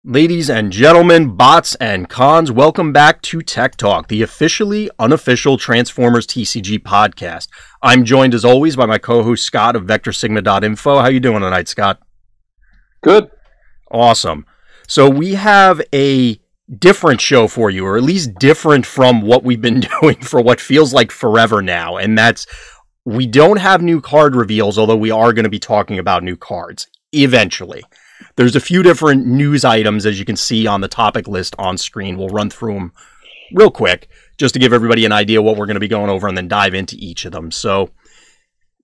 Ladies and gentlemen, bots and cons, welcome back to Tech Talk, the officially unofficial Transformers TCG podcast. I'm joined as always by my co-host Scott of VectorSigma.info. How you doing tonight, Scott? Good. Awesome. So we have a different show for you, or at least different from what we've been doing for what feels like forever now, and that's we don't have new card reveals, although we are going to be talking about new cards eventually. There's a few different news items, as you can see on the topic list on screen. We'll run through them real quick, just to give everybody an idea what we're going to be going over and then dive into each of them. So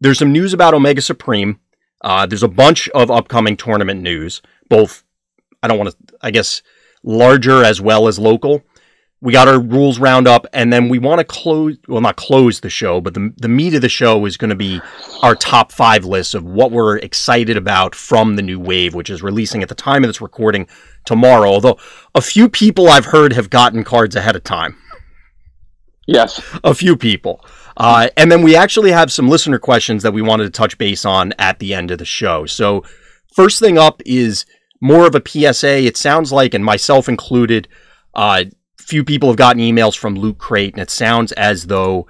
there's some news about Omega Supreme. There's a bunch of upcoming tournament news, both, larger as well as local. We got our rules roundup, and then we want to close, well, not close the show, but the meat of the show is going to be our top 5 lists of what we're excited about from the new wave, which is releasing at the time of this recording tomorrow, although a few people I've heard have gotten cards ahead of time. Yes. A few people. And then we actually have some listener questions that we wanted to touch base on at the end of the show. So first thing up is more of a PSA. It sounds like, and myself included, few people have gotten emails from Loot Crate, and it sounds as though,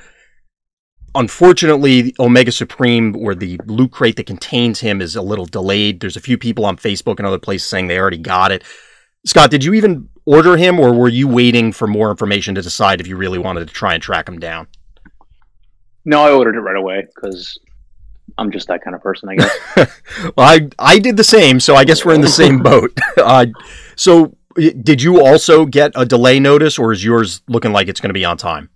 unfortunately, Omega Supreme, or the Loot Crate that contains him, is a little delayed. There's a few people on Facebook and other places saying they already got it. Scott, did you even order him, or were you waiting for more information to decide if you really wanted to try and track him down? No, I ordered it right away, because I'm just that kind of person, I guess. Well, I did the same, so I guess we're in the same boat. So did you also get a delay notice, or is yours looking like it's going to be on time?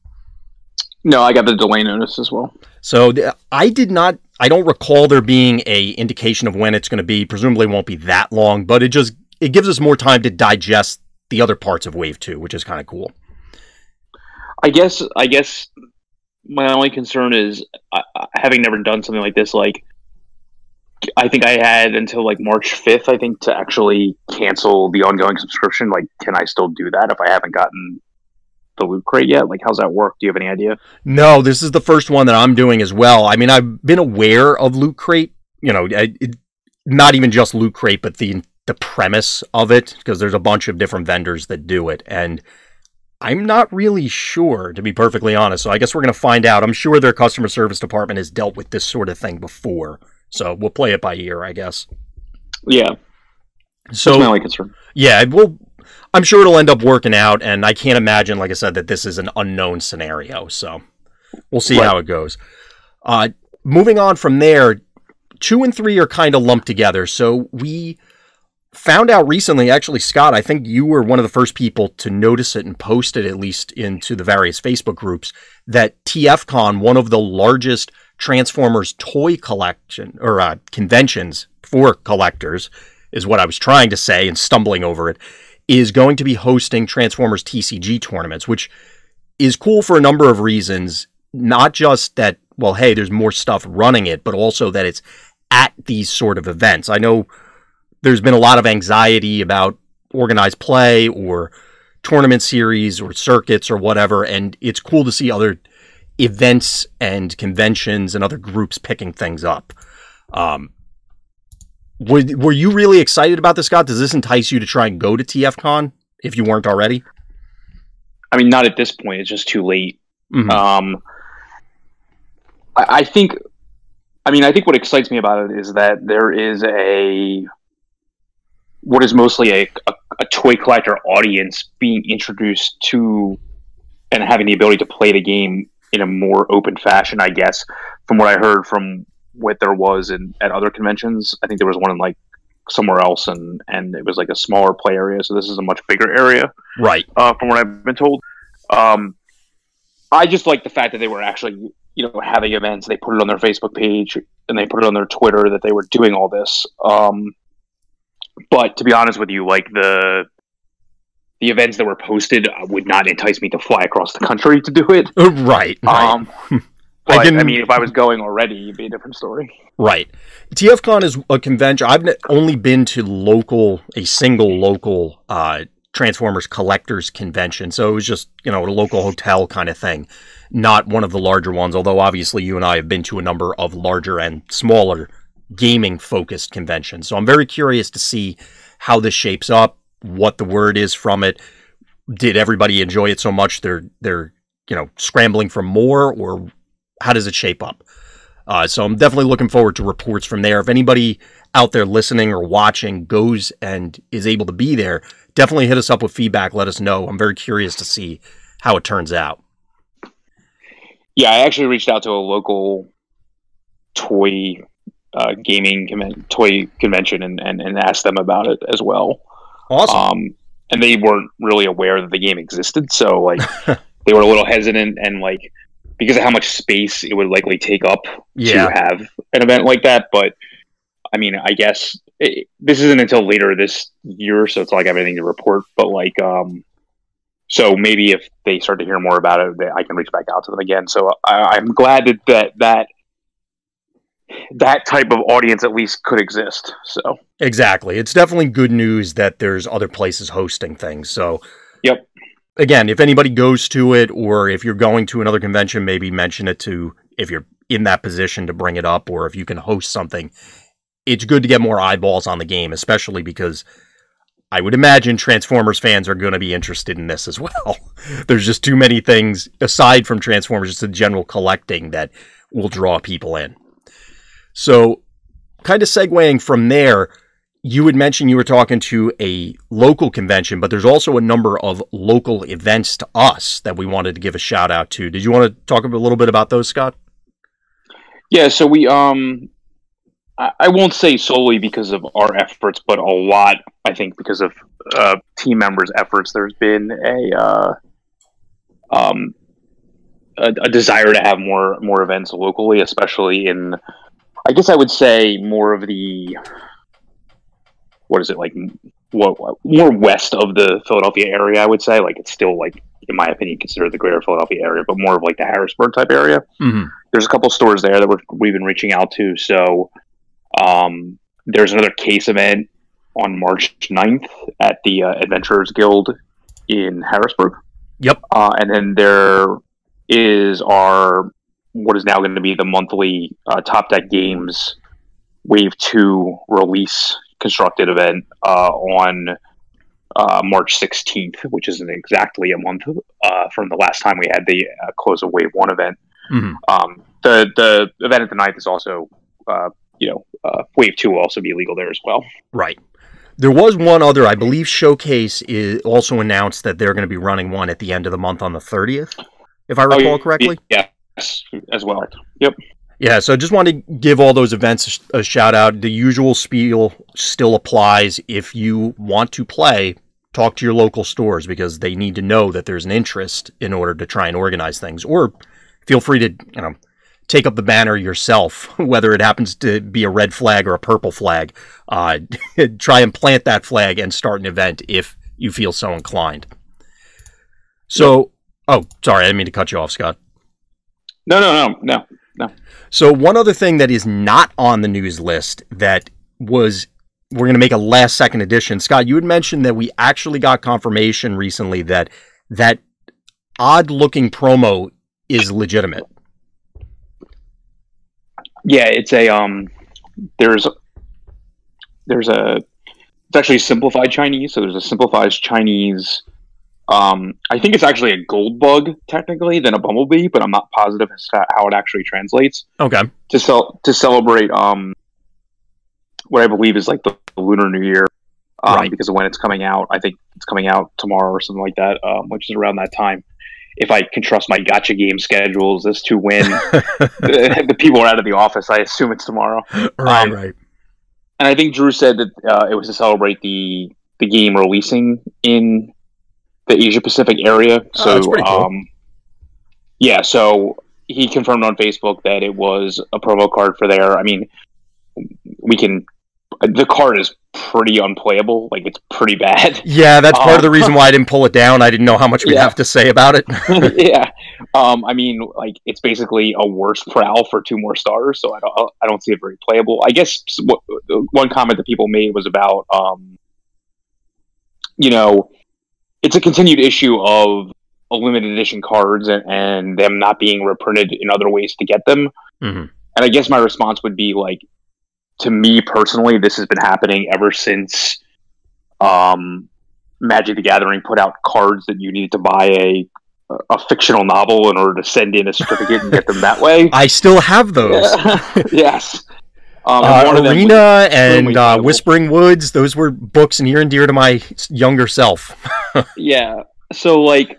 No, I got the delay notice as well. So I don't recall there being a indication of when it's going to be. Presumably it won't be that long, but it gives us more time to digest the other parts of Wave 2, which is kind of cool. I guess my only concern is, having never done something like this, I think I had until March 5th, I think, to actually cancel the ongoing subscription. Can I still do that if I haven't gotten the Loot Crate yet? How's that work? Do you have any idea? No, this is the first one that I'm doing as well. I mean, I've been aware of Loot Crate, not even just Loot Crate, but the premise of it, because there's a bunch of different vendors that do it, and I'm not really sure, to be perfectly honest, so I guess we're going to find out. I'm sure their customer service department has dealt with this sort of thing before. So we'll play it by ear, I guess. Yeah. So, that's my only concern. Yeah, I'm sure it'll end up working out, and I can't imagine, like I said, that this is an unknown scenario. So we'll see how it goes. Moving on from there, 2 and 3 are kind of lumped together. So we found out recently, actually, Scott, I think you were one of the first people to notice it and post it, at least into the various Facebook groups, that TFCon, one of the largest Transformers toy collection or conventions for collectors, is what I was trying to say and stumbling over it, is going to be hosting Transformers TCG tournaments, which is cool for a number of reasons. Not just that, well, hey, there's more stuff running it, but also that it's at these sort of events. I know there's been a lot of anxiety about organized play or tournament series or circuits or whatever, and it's cool to see other events and conventions and other groups picking things up. Were you really excited about this, Scott? Does this entice you to try and go to TFCon if you weren't already? I mean, not at this point. It's just too late. Mm-hmm. I think what excites me about it is that there is what is mostly a toy collector audience being introduced to and having the ability to play the game in a more open fashion, I guess. From what I heard from what there was at other conventions, I think there was one in somewhere else, and it was a smaller play area. So this is a much bigger area, right? From what I've been told. I just like the fact that they were actually, having events. They put it on their Facebook page and they put it on their Twitter that they were doing all this. But to be honest with you, the events that were posted would not entice me to fly across the country to do it. Right. But, I mean, if I was going already, it'd be a different story. Right. TFCon is a convention. I've only been to a single local Transformers collectors convention. So it was just, a local hotel kind of thing. Not one of the larger ones, although obviously you and I have been to a number of larger and smaller gaming-focused conventions. So I'm very curious to see how this shapes up. what the word is from it. Did everybody enjoy it so much they're scrambling for more, or how does it shape up? So I'm definitely looking forward to reports from there. If anybody out there listening or watching goes and is able to be there, definitely hit us up with feedback. Let us know. I'm very curious to see how it turns out. Yeah, I actually reached out to a local toy toy convention and asked them about it as well. Awesome. And they weren't really aware that the game existed, so like they were a little hesitant, and like because of how much space it would likely take up to have an event like that. But I mean, I guess this isn't until later this year, so it's like everything to report. But like, so maybe if they start to hear more about it, I can reach back out to them again. So I'm glad that type of audience at least could exist. So exactly, it's definitely good news that there's other places hosting things. So yep. Again, if anybody goes to it, or if you're going to another convention, maybe mention it to, if you're in that position to bring it up, or if you can host something. It's good to get more eyeballs on the game, especially because I would imagine Transformers fans are going to be interested in this as well. There's just too many things, aside from Transformers, just the general collecting, that will draw people in. So, kind of segueing from there, you had mentioned you were talking to a local convention, but there's also a number of local events to us that we wanted to give a shout out to. Did you want to talk a little bit about those, Scott? Yeah, so we I won't say solely because of our efforts, but a lot, I think, because of team members' efforts. There's been a desire to have more events locally, especially in, I guess I would say, more of the, what is it, like, more west of the Philadelphia area, I would say. Like, it's still, like, in my opinion, considered the greater Philadelphia area, but more of, like, the Harrisburg type area. Mm-hmm. There's a couple stores there that we've been reaching out to, so there's another case event on March 9th at the Adventurers Guild in Harrisburg. Yep. And then there is what is now going to be the monthly Top Deck Games Wave 2 release constructed event on March 16th, which isn't exactly a month from the last time we had the close of Wave 1 event. Mm-hmm. The event at the 9th is also, Wave 2 will also be legal there as well. Right. There was one other, I believe Showcase is also announced that they're going to be running one at the end of the month on the 30th, if I recall correctly. Yes, as well. Yep. Yeah, so I just wanted to give all those events a shout out. The usual spiel still applies. If you want to play, talk to your local stores, because they need to know that there's an interest in order to try and organize things. Or feel free to, take up the banner yourself, whether it happens to be a red flag or a purple flag. Try and plant that flag and start an event if you feel so inclined. So, oh, sorry, I didn't mean to cut you off, Scott. No. So one other thing that is not on the news list that we're going to make a last second edition. Scott, you had mentioned that we actually got confirmation recently that odd looking promo is legitimate. Yeah, it's it's actually simplified Chinese. So there's a simplified Chinese. I think it's actually a gold bug technically than a bumblebee, but I'm not positive as to how it actually translates. Okay. To celebrate what I believe is like the Lunar New Year, right. Because of when it's coming out. I think it's coming out tomorrow or something like that, which is around that time. If I can trust my gacha game schedules as to when the people are out of the office, I assume it's tomorrow. Right, right. And I think Drew said that it was to celebrate the game releasing in the Asia Pacific area. So that's pretty cool. Yeah, so he confirmed on Facebook that it was a promo card for there. I mean, the card is pretty unplayable. Like, it's pretty bad. Yeah, that's part of the reason why I didn't pull it down. I didn't know how much we'd have to say about it. Yeah. I mean, like, it's basically a worse Prowl for 2 more stars, so I don't see it very playable. I guess one comment that people made was about, it's a continued issue of a limited edition cards and them not being reprinted in other ways to get them. Mm-hmm. And I guess my response would be, like, to me personally, this has been happening ever since Magic the Gathering put out cards that you needed to buy a fictional novel in order to send in a certificate and get them that way. I still have those. Yes. Arena and Whispering Woods, those were books near and dear to my younger self. Yeah. So, like,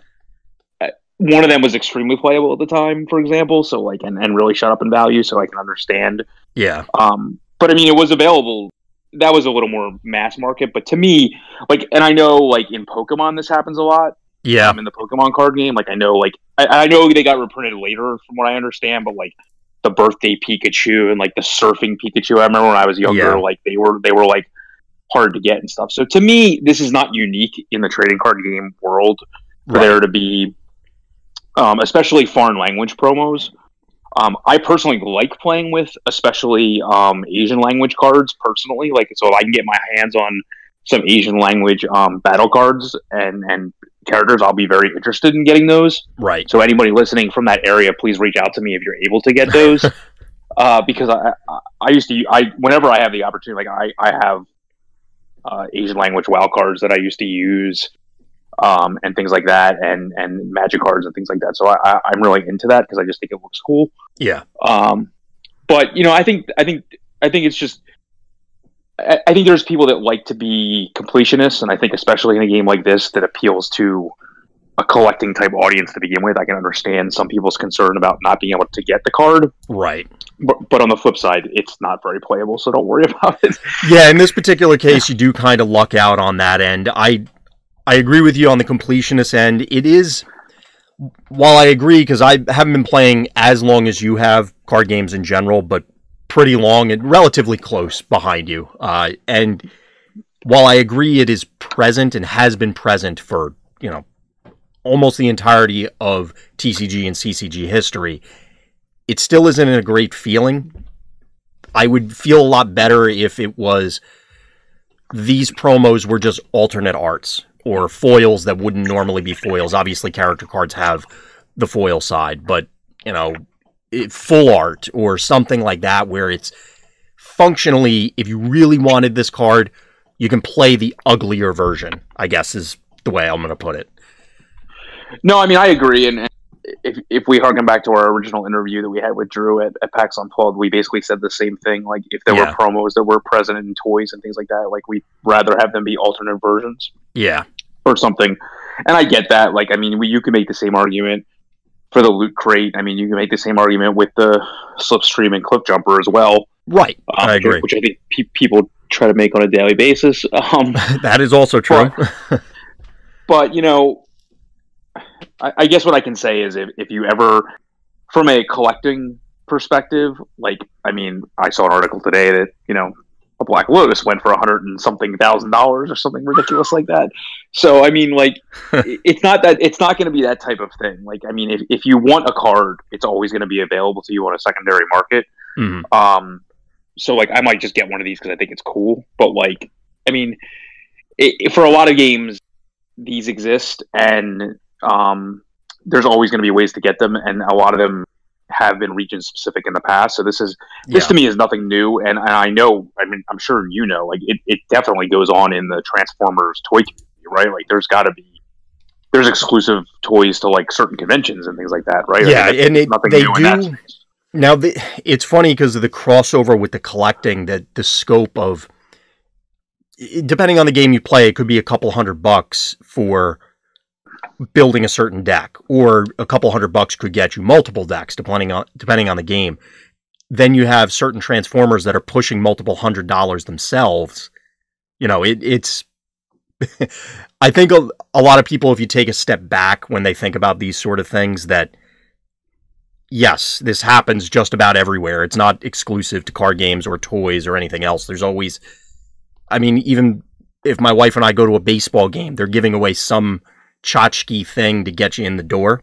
one of them was extremely playable at the time, for example, so, like, and really shot up in value, so I can understand. Yeah. But, I mean, it was available. That was a little more mass market, but to me, like, and I know, like, in Pokemon this happens a lot. Yeah. In the Pokemon card game, like, I know, like, I know they got reprinted later, from what I understand, but, like, the birthday Pikachu and like the surfing Pikachu. I remember when I was younger, like they were like hard to get and stuff. So to me, this is not unique in the trading card game world for there to be, especially foreign language promos. I personally like playing with, especially Asian language cards. Personally, like so, if I can get my hands on some Asian language battle cards and characters, I'll be very interested in getting those. Right. So anybody listening from that area, please reach out to me if you're able to get those. Because I used to, whenever I have the opportunity, like I have Asian language WoW cards that I used to use, and things like that, and magic cards and things like that. So I'm really into that because I just think it looks cool. Yeah. But you know, I think it's just. I think there's people that like to be completionists, and I think especially in a game like this that appeals to a collecting type audience to begin with. I can understand some people's concern about not being able to get the card. Right. But on the flip side, it's not very playable, so don't worry about it. Yeah, in this particular case, you do kind of luck out on that end. I agree with you on the completionist end. It is, while I agree, because I haven't been playing as long as you have card games in general, but pretty long and relatively close behind you. And while I agree it is present and has been present for, you know, almost the entirety of TCG and CCG history, it still isn't a great feeling. I would feel a lot better if it was these promos were just alternate arts or foils that wouldn't normally be foils. Obviously, character cards have the foil side, but, you know, full art or something like that where it's functionally, if you really wanted this card, you can play the uglier version, I guess is the way I'm going to put it. No, I mean, I agree. And if we harken back to our original interview that we had with Drew at PAX Unplugged, we basically said the same thing. Like, if there were promos that were present in toys and things like that, like, we'd rather have them be alternate versions. Yeah. Or something. And I get that. Like, I mean, you can make the same argument for the Loot Crate. I mean, you can make the same argument with the Slipstream and Cliff Jumper as well. Right. I agree. Which I think people try to make on a daily basis. That is also true. But, you know, I guess what I can say is if you ever, from a collecting perspective, like, I mean, I saw an article today that, you know, a Black Lotus went for $100 and something thousand or something ridiculous like that. So, I mean, like, it's not going to be that type of thing. Like, I mean, if you want a card, it's always going to be available to you on a secondary market. Mm-hmm. So, like, I might just get one of these because I think it's cool. But, like, I mean, for a lot of games, these exist, and there's always going to be ways to get them, and a lot of them have been region specific in the past. So this to me is nothing new, and I know, I mean, I'm sure you know, like, it definitely goes on in the Transformers toy community, right? Like, there's exclusive toys to, like, certain conventions and things like that, right? Yeah, I mean, and they do. Now, it's funny because of the crossover with the collecting, that the scope of, depending on the game you play, it could be a couple $100 for building a certain deck, or a couple $100 could get you multiple decks depending on the game. Then you have certain Transformers that are pushing multiple $100 themselves. You know, it's I think a lot of people, if you take a step back when they think about these sort of things, that yes, this happens just about everywhere. It's not exclusive to card games or toys or anything else. There's always, I mean, even if my wife and I go to a baseball game, they're giving away some tchotchke thing to get you in the door.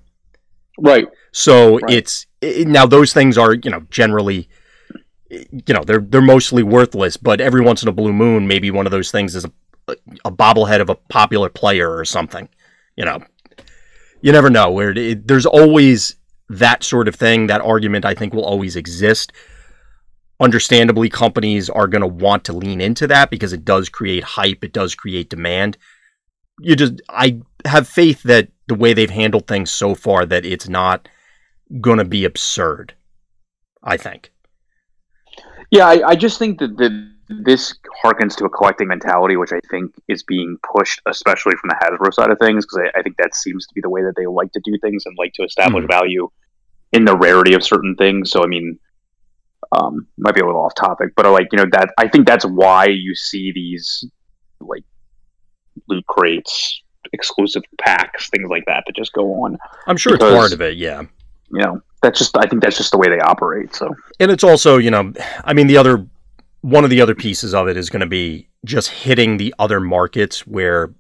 Right. So now those things are, you know, generally, you know, they're mostly worthless, but every once in a blue moon, maybe one of those things is a bobblehead of a popular player or something. You know, you never know where there's always that sort of thing. That argument, I think, will always exist. Understandably, companies are going to want to lean into that because it does create hype. It does create demand. I have faith that the way they've handled things so far, that it's not going to be absurd, I think. Yeah, I just think that this harkens to a collecting mentality, which I think is being pushed, especially from the Hasbro side of things, because I think that seems to be the way that they like to do things and like to establish value in the rarity of certain things. So, I mean, might be a little off topic, but that I think that's why you see these like loot crates, exclusive packs, things like that just go on. I'm sure it's part of it, yeah. I think that's just the way they operate. So, and it's also, I mean, one of the other pieces of it is going to be just hitting the other markets where,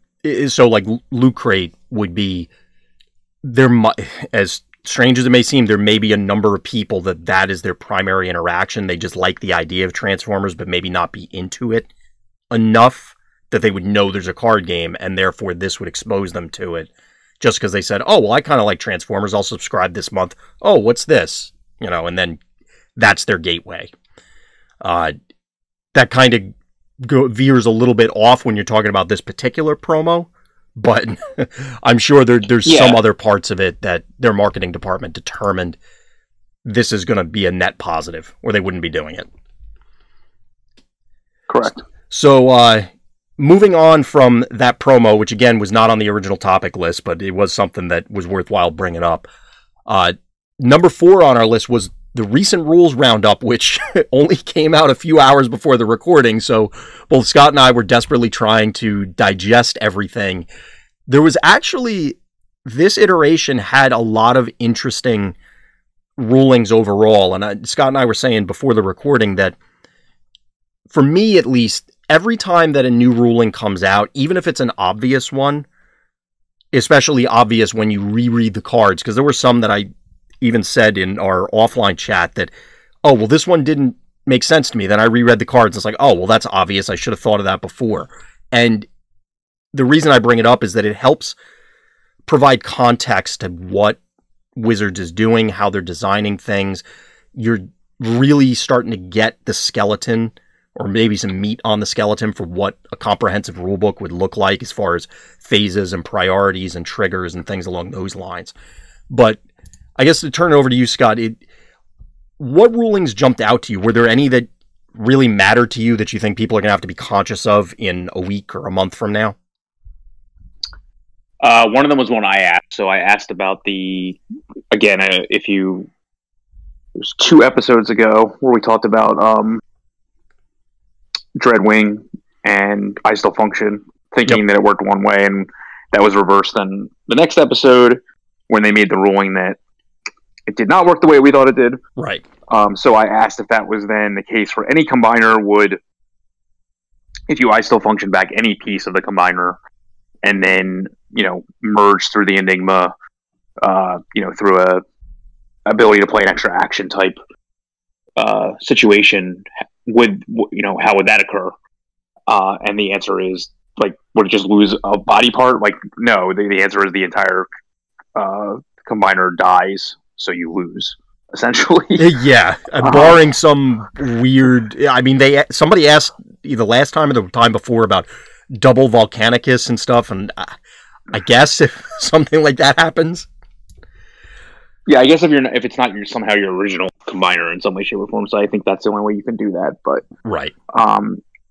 so like Loot Crate would be, as strange as it may seem, there may be a number of people that is their primary interaction. They just like the idea of Transformers, but maybe not be into it enough that they would know there's a card game, and therefore this would expose them to it. Just because they said, oh, well, I kind of like Transformers, I'll subscribe this month. Oh, what's this? And then that's their gateway. That kind of veers a little bit off when you're talking about this particular promo, but I'm sure there's some other parts of it that their marketing department determined this is going to be a net positive, or they wouldn't be doing it. Correct. So, moving on from that promo, which again was not on the original topic list, but it was something that was worthwhile bringing up. Number 4 on our list was the recent rules roundup, which only came out a few hours before the recording. So both Scott and I were desperately trying to digest everything. There was actually, this iteration had a lot of interesting rulings overall. And Scott and I were saying before the recording that, for me at least, every time that a new ruling comes out, even if it's an obvious one, especially obvious when you reread the cards, because there were some that I even said in our offline chat that, oh, well, this one didn't make sense to me. Then I reread the cards. And it's like, oh, well, that's obvious. I should have thought of that before. And the reason I bring it up is that it helps provide context to what Wizards is doing, how they're designing things. You're really starting to get the skeleton, or maybe some meat on the skeleton, for what a comprehensive rulebook would look like as far as phases and priorities and triggers and things along those lines. But I guess to turn it over to you, Scott, what rulings jumped out to you? Were there any that really mattered to you that you think people are going to have to be conscious of in a week or a month from now? One of them was one I asked. So I asked about there's 2 episodes ago where we talked about Dreadwing and I Still Function, thinking that it worked one way, and that was reversed. Then the next episode, when they made the ruling that it did not work the way we thought it did. Right. So I asked if that was then the case for any combiner. If you I Still Function back any piece of the combiner and then, merge through the Enigma, through a ability to play an extra action type situation, how would that occur? And the answer is, would it just lose a body part? No, the answer is the entire combiner dies, so you lose, essentially. Yeah, barring some weird... I mean, somebody asked either last time or the time before about double Volcanicus and stuff, and I guess if something like that happens... Yeah, I guess if it's not somehow your original combiner in some way, shape, or form, so I think that's the only way you can do that. But right,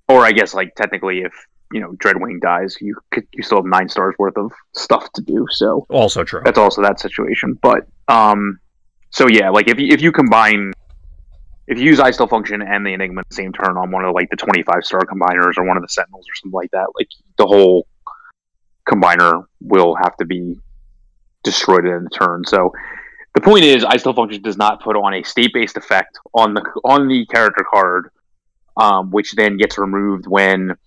or I guess technically, if Dreadwing dies, you still have 9 stars worth of stuff to do. So also true. That's also that situation. But so yeah, if you combine, if you use I Still Function and the Enigma at the same turn on one of the 25-star combiners or one of the Sentinels or something like that, the whole combiner will have to be destroyed in a turn. So. The point is, I Still Function does not put on a state-based effect on the character card, which then gets removed when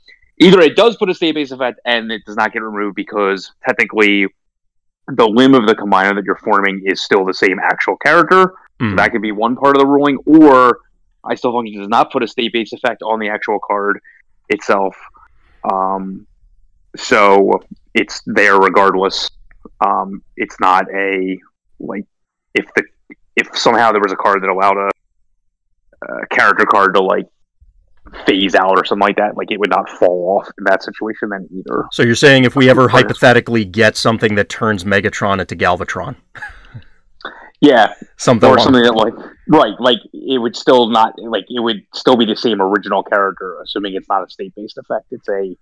either it does put a state-based effect and it does not get removed because technically the limb of the combiner that you're forming is still the same actual character. So that could be one part of the ruling, or I Still Function does not put a state-based effect on the actual card itself. So it's there regardless. It's not a if somehow there was a card that allowed a character card to phase out or something like that. Like, it would not fall off in that situation then either. So you're saying if we ever hypothetically get something that turns Megatron into Galvatron? Yeah. Something that, like, right, like, it would still not, like, it would still be the same original character, assuming it's not a state-based effect. It's a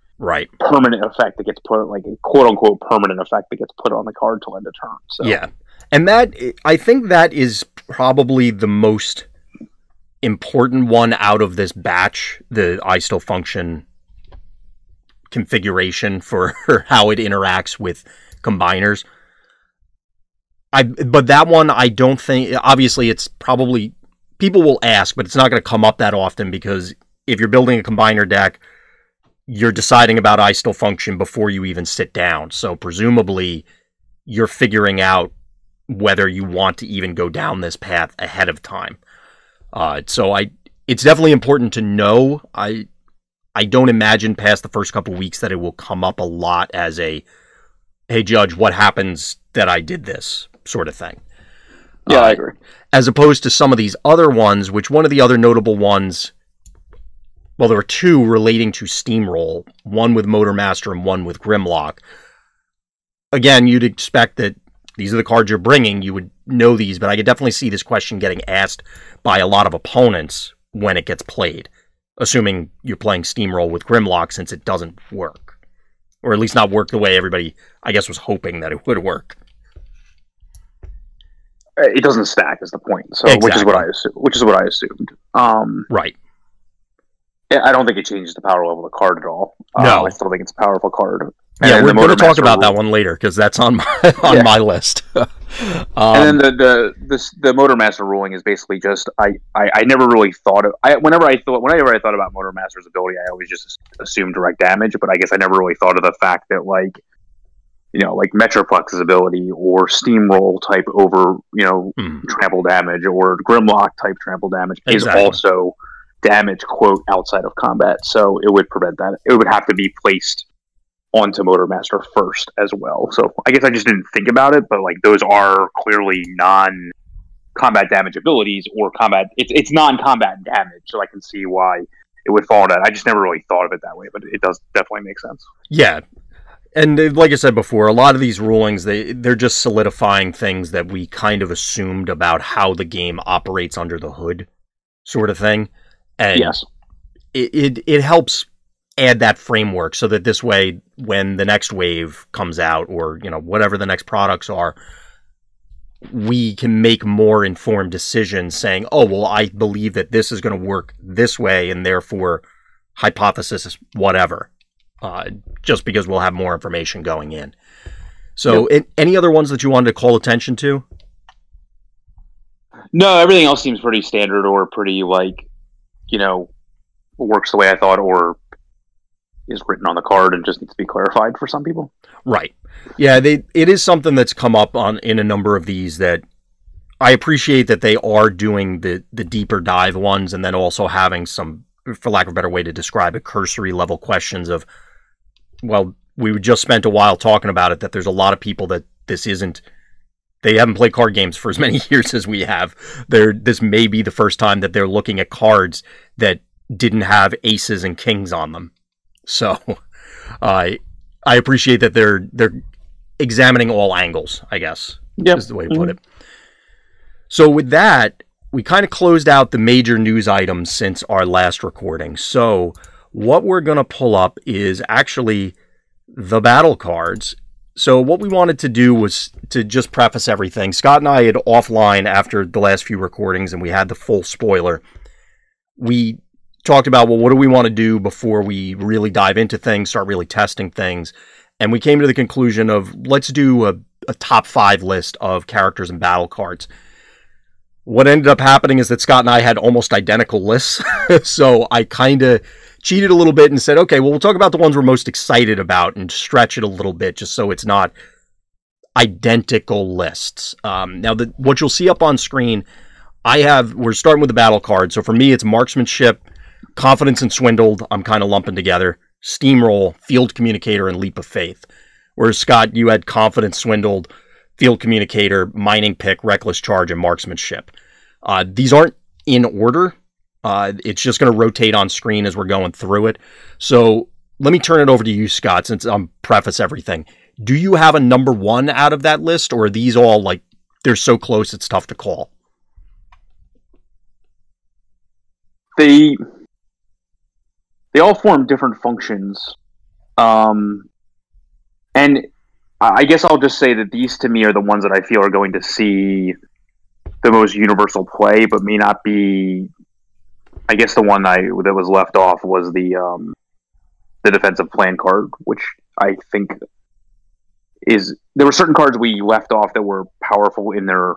permanent effect that gets put, like, a quote-unquote permanent effect that gets put on the card to end a turn. So. Yeah. And that, I think that is probably the most important one out of this batch, the I Still Function configuration for how it interacts with combiners. But that one, I don't think, obviously it's probably, people will ask, but it's not going to come up that often, because if you're building a combiner deck, you're deciding about I Still Function before you even sit down. So presumably you're figuring out whether you want to even go down this path ahead of time. So it's definitely important to know. I don't imagine past the first couple of weeks that it will come up a lot as a, hey, Judge, what happens that I did this sort of thing. Yeah, I agree. As opposed to some of these other ones, which one of the other notable ones, well, there were two relating to Steamroll, one with Motormaster and one with Grimlock. Again, you'd expect that these are the cards you're bringing, you would know these, but I could definitely see this question getting asked by a lot of opponents when it gets played, assuming you're playing Steamroll with Grimlock, since it doesn't work. Or at least not work the way everybody, I guess, was hoping that it would work. It doesn't stack, is the point. So, exactly. Which is what I assumed. Right. I don't think it changes the power level of the card at all. No. I still think it's a powerful card. Yeah, we're going to talk about that one later, because that's on my list. And then the Motormaster ruling is basically just, I never really thought of, whenever I thought about Motormaster's ability, I always just assumed direct damage, but I guess I never really thought of the fact that, like, you know, like Metroplex's ability or Steamroll type over, you know, trample damage, or Grimlock type trample damage is also damage, quote, outside of combat. So it would prevent that. It would have to be placed onto Motormaster first as well. So I guess I just didn't think about it, but, like, those are clearly non-combat damage abilities, or combat. It's non-combat damage, so I can see why it would fall into that. I just never really thought of it that way, but it does definitely make sense. Yeah. And like I said before, a lot of these rulings, they're just solidifying things that we kind of assumed about how the game operates under the hood, sort of thing. And yes, it helps add that framework, so that this way, when the next wave comes out, or, you know, whatever the next products are, we can make more informed decisions saying, oh, well, I believe that this is going to work this way, and therefore hypothesis whatever. Just because we'll have more information going in. So, any other ones that you wanted to call attention to? No, everything else seems pretty standard, or pretty, like, you know, works the way I thought, or is written on the card and just needs to be clarified for some people. Right. Yeah, it is something that's come up in a number of these, that I appreciate that they are doing the deeper dive ones, and then also having some, for lack of a better way to describe it, cursory level questions of, well, we just spent a while talking about it, that there's a lot of people that they haven't played card games for as many years as we have. This may be the first time that they're looking at cards that didn't have aces and kings on them. So I appreciate that they're examining all angles, I guess, is the way to put it. So with that, we kind of closed out the major news items since our last recording. So what we're going to pull up is actually the battle cards. So what we wanted to do was to just preface everything. Scott and I had offline after the last few recordings, and we had the full spoiler. We talked about, well, what do we want to do before we really dive into things, start really testing things? And we came to the conclusion of, let's do a top 5 list of characters and battle cards. What ended up happening is that Scott and I had almost identical lists. So I kind of cheated a little bit and said, okay, well, we'll talk about the ones we're most excited about and stretch it a little bit, just so it's not identical lists. Now, what you'll see up on screen, we're starting with the battle card. So for me, it's Marksmanship, Confidence, and Swindled. I'm kind of lumping together. Steamroll, Field Communicator, and Leap of Faith. Whereas Scott, you had Confidence, Swindled, Field Communicator, Mining Pick, Reckless Charge, and Marksmanship. These aren't in order. It's just going to rotate on screen as we're going through it. So let me turn it over to you, Scott, since I'm preface everything. Do you have a number one out of that list, or are these all like they're so close it's tough to call? They all form different functions. And I guess I'll just say that these to me are the ones that I feel are going to see the most universal play, but may not be. I guess the one that was left off was the defensive plan card, which I think there were certain cards we left off that were powerful in their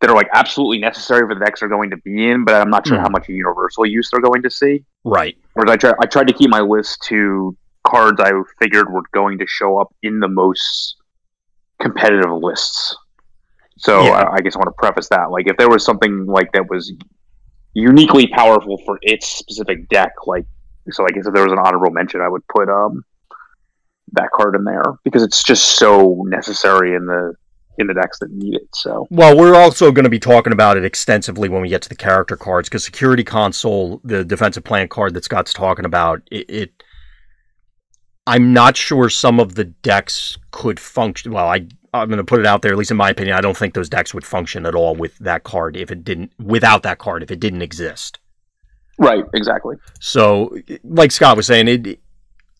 that are like absolutely necessary for the decks they're going to be in, but I'm not sure how much universal use they're going to see. Right. Whereas I tried to keep my list to cards I figured were going to show up in the most competitive lists. So yeah. I guess I want to preface that. Like if there was something like that was uniquely powerful for its specific deck, like so I guess if there was an honorable mention, I would put that card in there because it's just so necessary in the decks that need it. So well, we're also going to be talking about it extensively when we get to the character cards because Security Console, the defensive plan card that Scott's talking about, I'm not sure some of the decks could function. Well, I'm going to put it out there, at least in my opinion, I don't think those decks would function at all with that card without that card if it didn't exist. Right, exactly. So, like Scott was saying,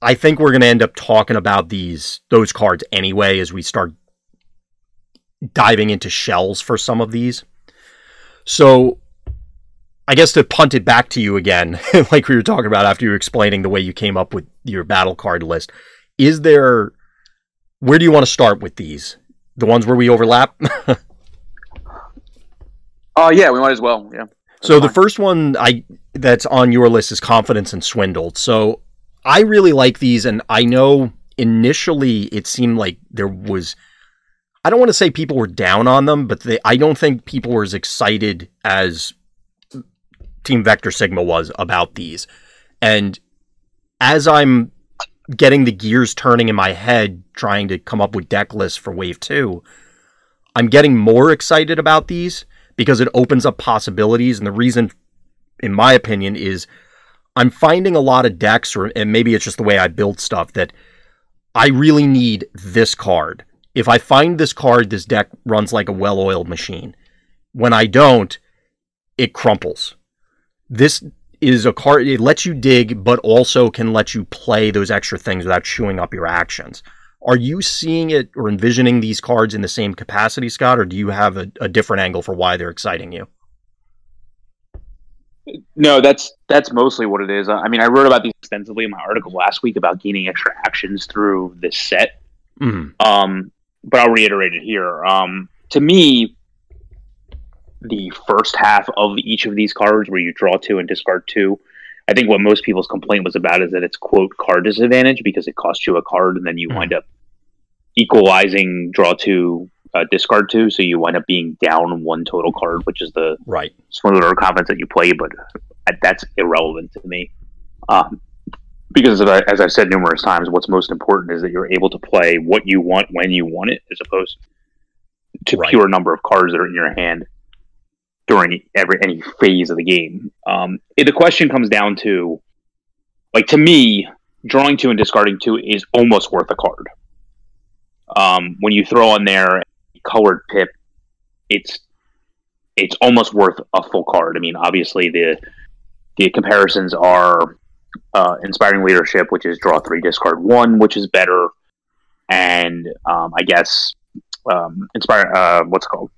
I think we're going to end up talking about those cards anyway as we start diving into shells for some of these. So, I guess to punt it back to you again, like we were talking about after you were explaining the way you came up with your battle card list, where do you want to start with these? The ones where we overlap? Yeah, we might as well, yeah. So the first one that's on your list is Confidence and Swindled. So I really like these, and I know initially it seemed like there was, I don't want to say people were down on them, but I don't think people were as excited as Team Vector Sigma was about these. And as I'm getting the gears turning in my head, trying to come up with deck lists for Wave 2, I'm getting more excited about these because it opens up possibilities. And the reason, in my opinion, is I'm finding a lot of decks, and maybe it's just the way I build stuff, that I really need this card. If I find this card, this deck runs like a well-oiled machine. When I don't, it crumples. This is a card, it lets you dig, but also can let you play those extra things without chewing up your actions. Are you seeing it or envisioning these cards in the same capacity, Scott, or do you have a different angle for why they're exciting you? No, that's mostly what it is. I mean, I wrote about these extensively in my article last week about gaining extra actions through this set. Mm-hmm. But I'll reiterate it here. To me, the first half of each of these cards where you draw 2 and discard 2, I think what most people's complaint was about is that it's, quote, card disadvantage because it costs you a card and then you wind up equalizing draw 2, discard 2, so you wind up being down 1 total card, which is the Swindler Confidence that you play, but that's irrelevant to me. Because as I've said numerous times, what's most important is that you're able to play what you want when you want it, as opposed to pure number of cards that are in your hand during any phase of the game. The question comes down to, like, to me, drawing 2 and discarding 2 is almost worth a card. When you throw on there a colored pip, it's almost worth a full card. I mean, obviously the comparisons are Inspiring Leadership, which is draw 3, discard 1, which is better, and I guess what's it called?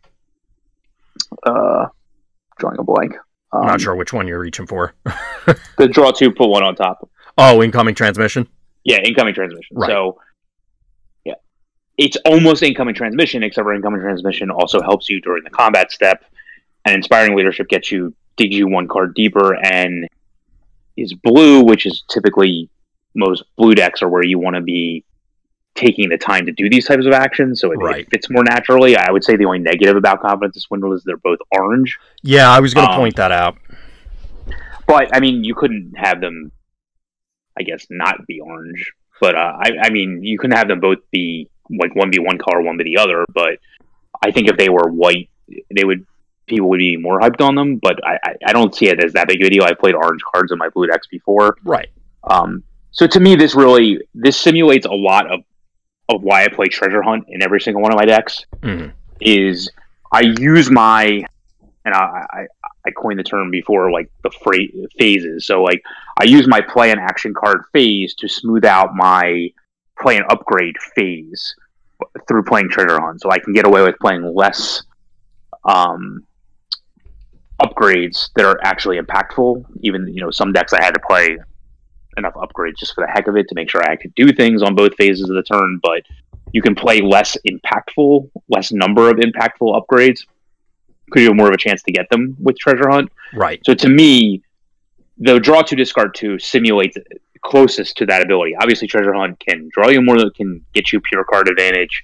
Drawing a blank. I'm not sure which one you're reaching for. The draw 2, put 1 on top. Oh, Incoming Transmission? Yeah, Incoming Transmission. Right. So, yeah. It's almost Incoming Transmission, except for Incoming Transmission also helps you during the combat step, and Inspiring Leadership digs you 1 card deeper, and is blue, which is typically most blue decks are where you want to be taking the time to do these types of actions, so it fits more naturally. I would say the only negative about Confidence and Swindle is they're both orange. Yeah, I was going to point that out. But, I mean, you couldn't have them, I guess, not be orange. But, I mean, you couldn't have them both be, like, one be one color, one be the other. But I think if they were white, they would people would be more hyped on them, but I don't see it as that big of a deal. I played orange cards in my blue decks before. Right. So to me, this simulates a lot of why I play Treasure Hunt in every single one of my decks. Is I use my, and I coined the term before, like the phases. So like I use my play and action card phase to smooth out my play and upgrade phase through playing Treasure Hunt. So I can get away with playing less upgrades that are actually impactful. Even, some decks I had to play enough upgrades just for the heck of it to make sure I could do things on both phases of the turn, but you can play less number of impactful upgrades because you have more of a chance to get them with Treasure Hunt. Right. So to me, the draw 2, discard 2 simulates closest to that ability. Obviously, Treasure Hunt can draw you more, can get you pure card advantage,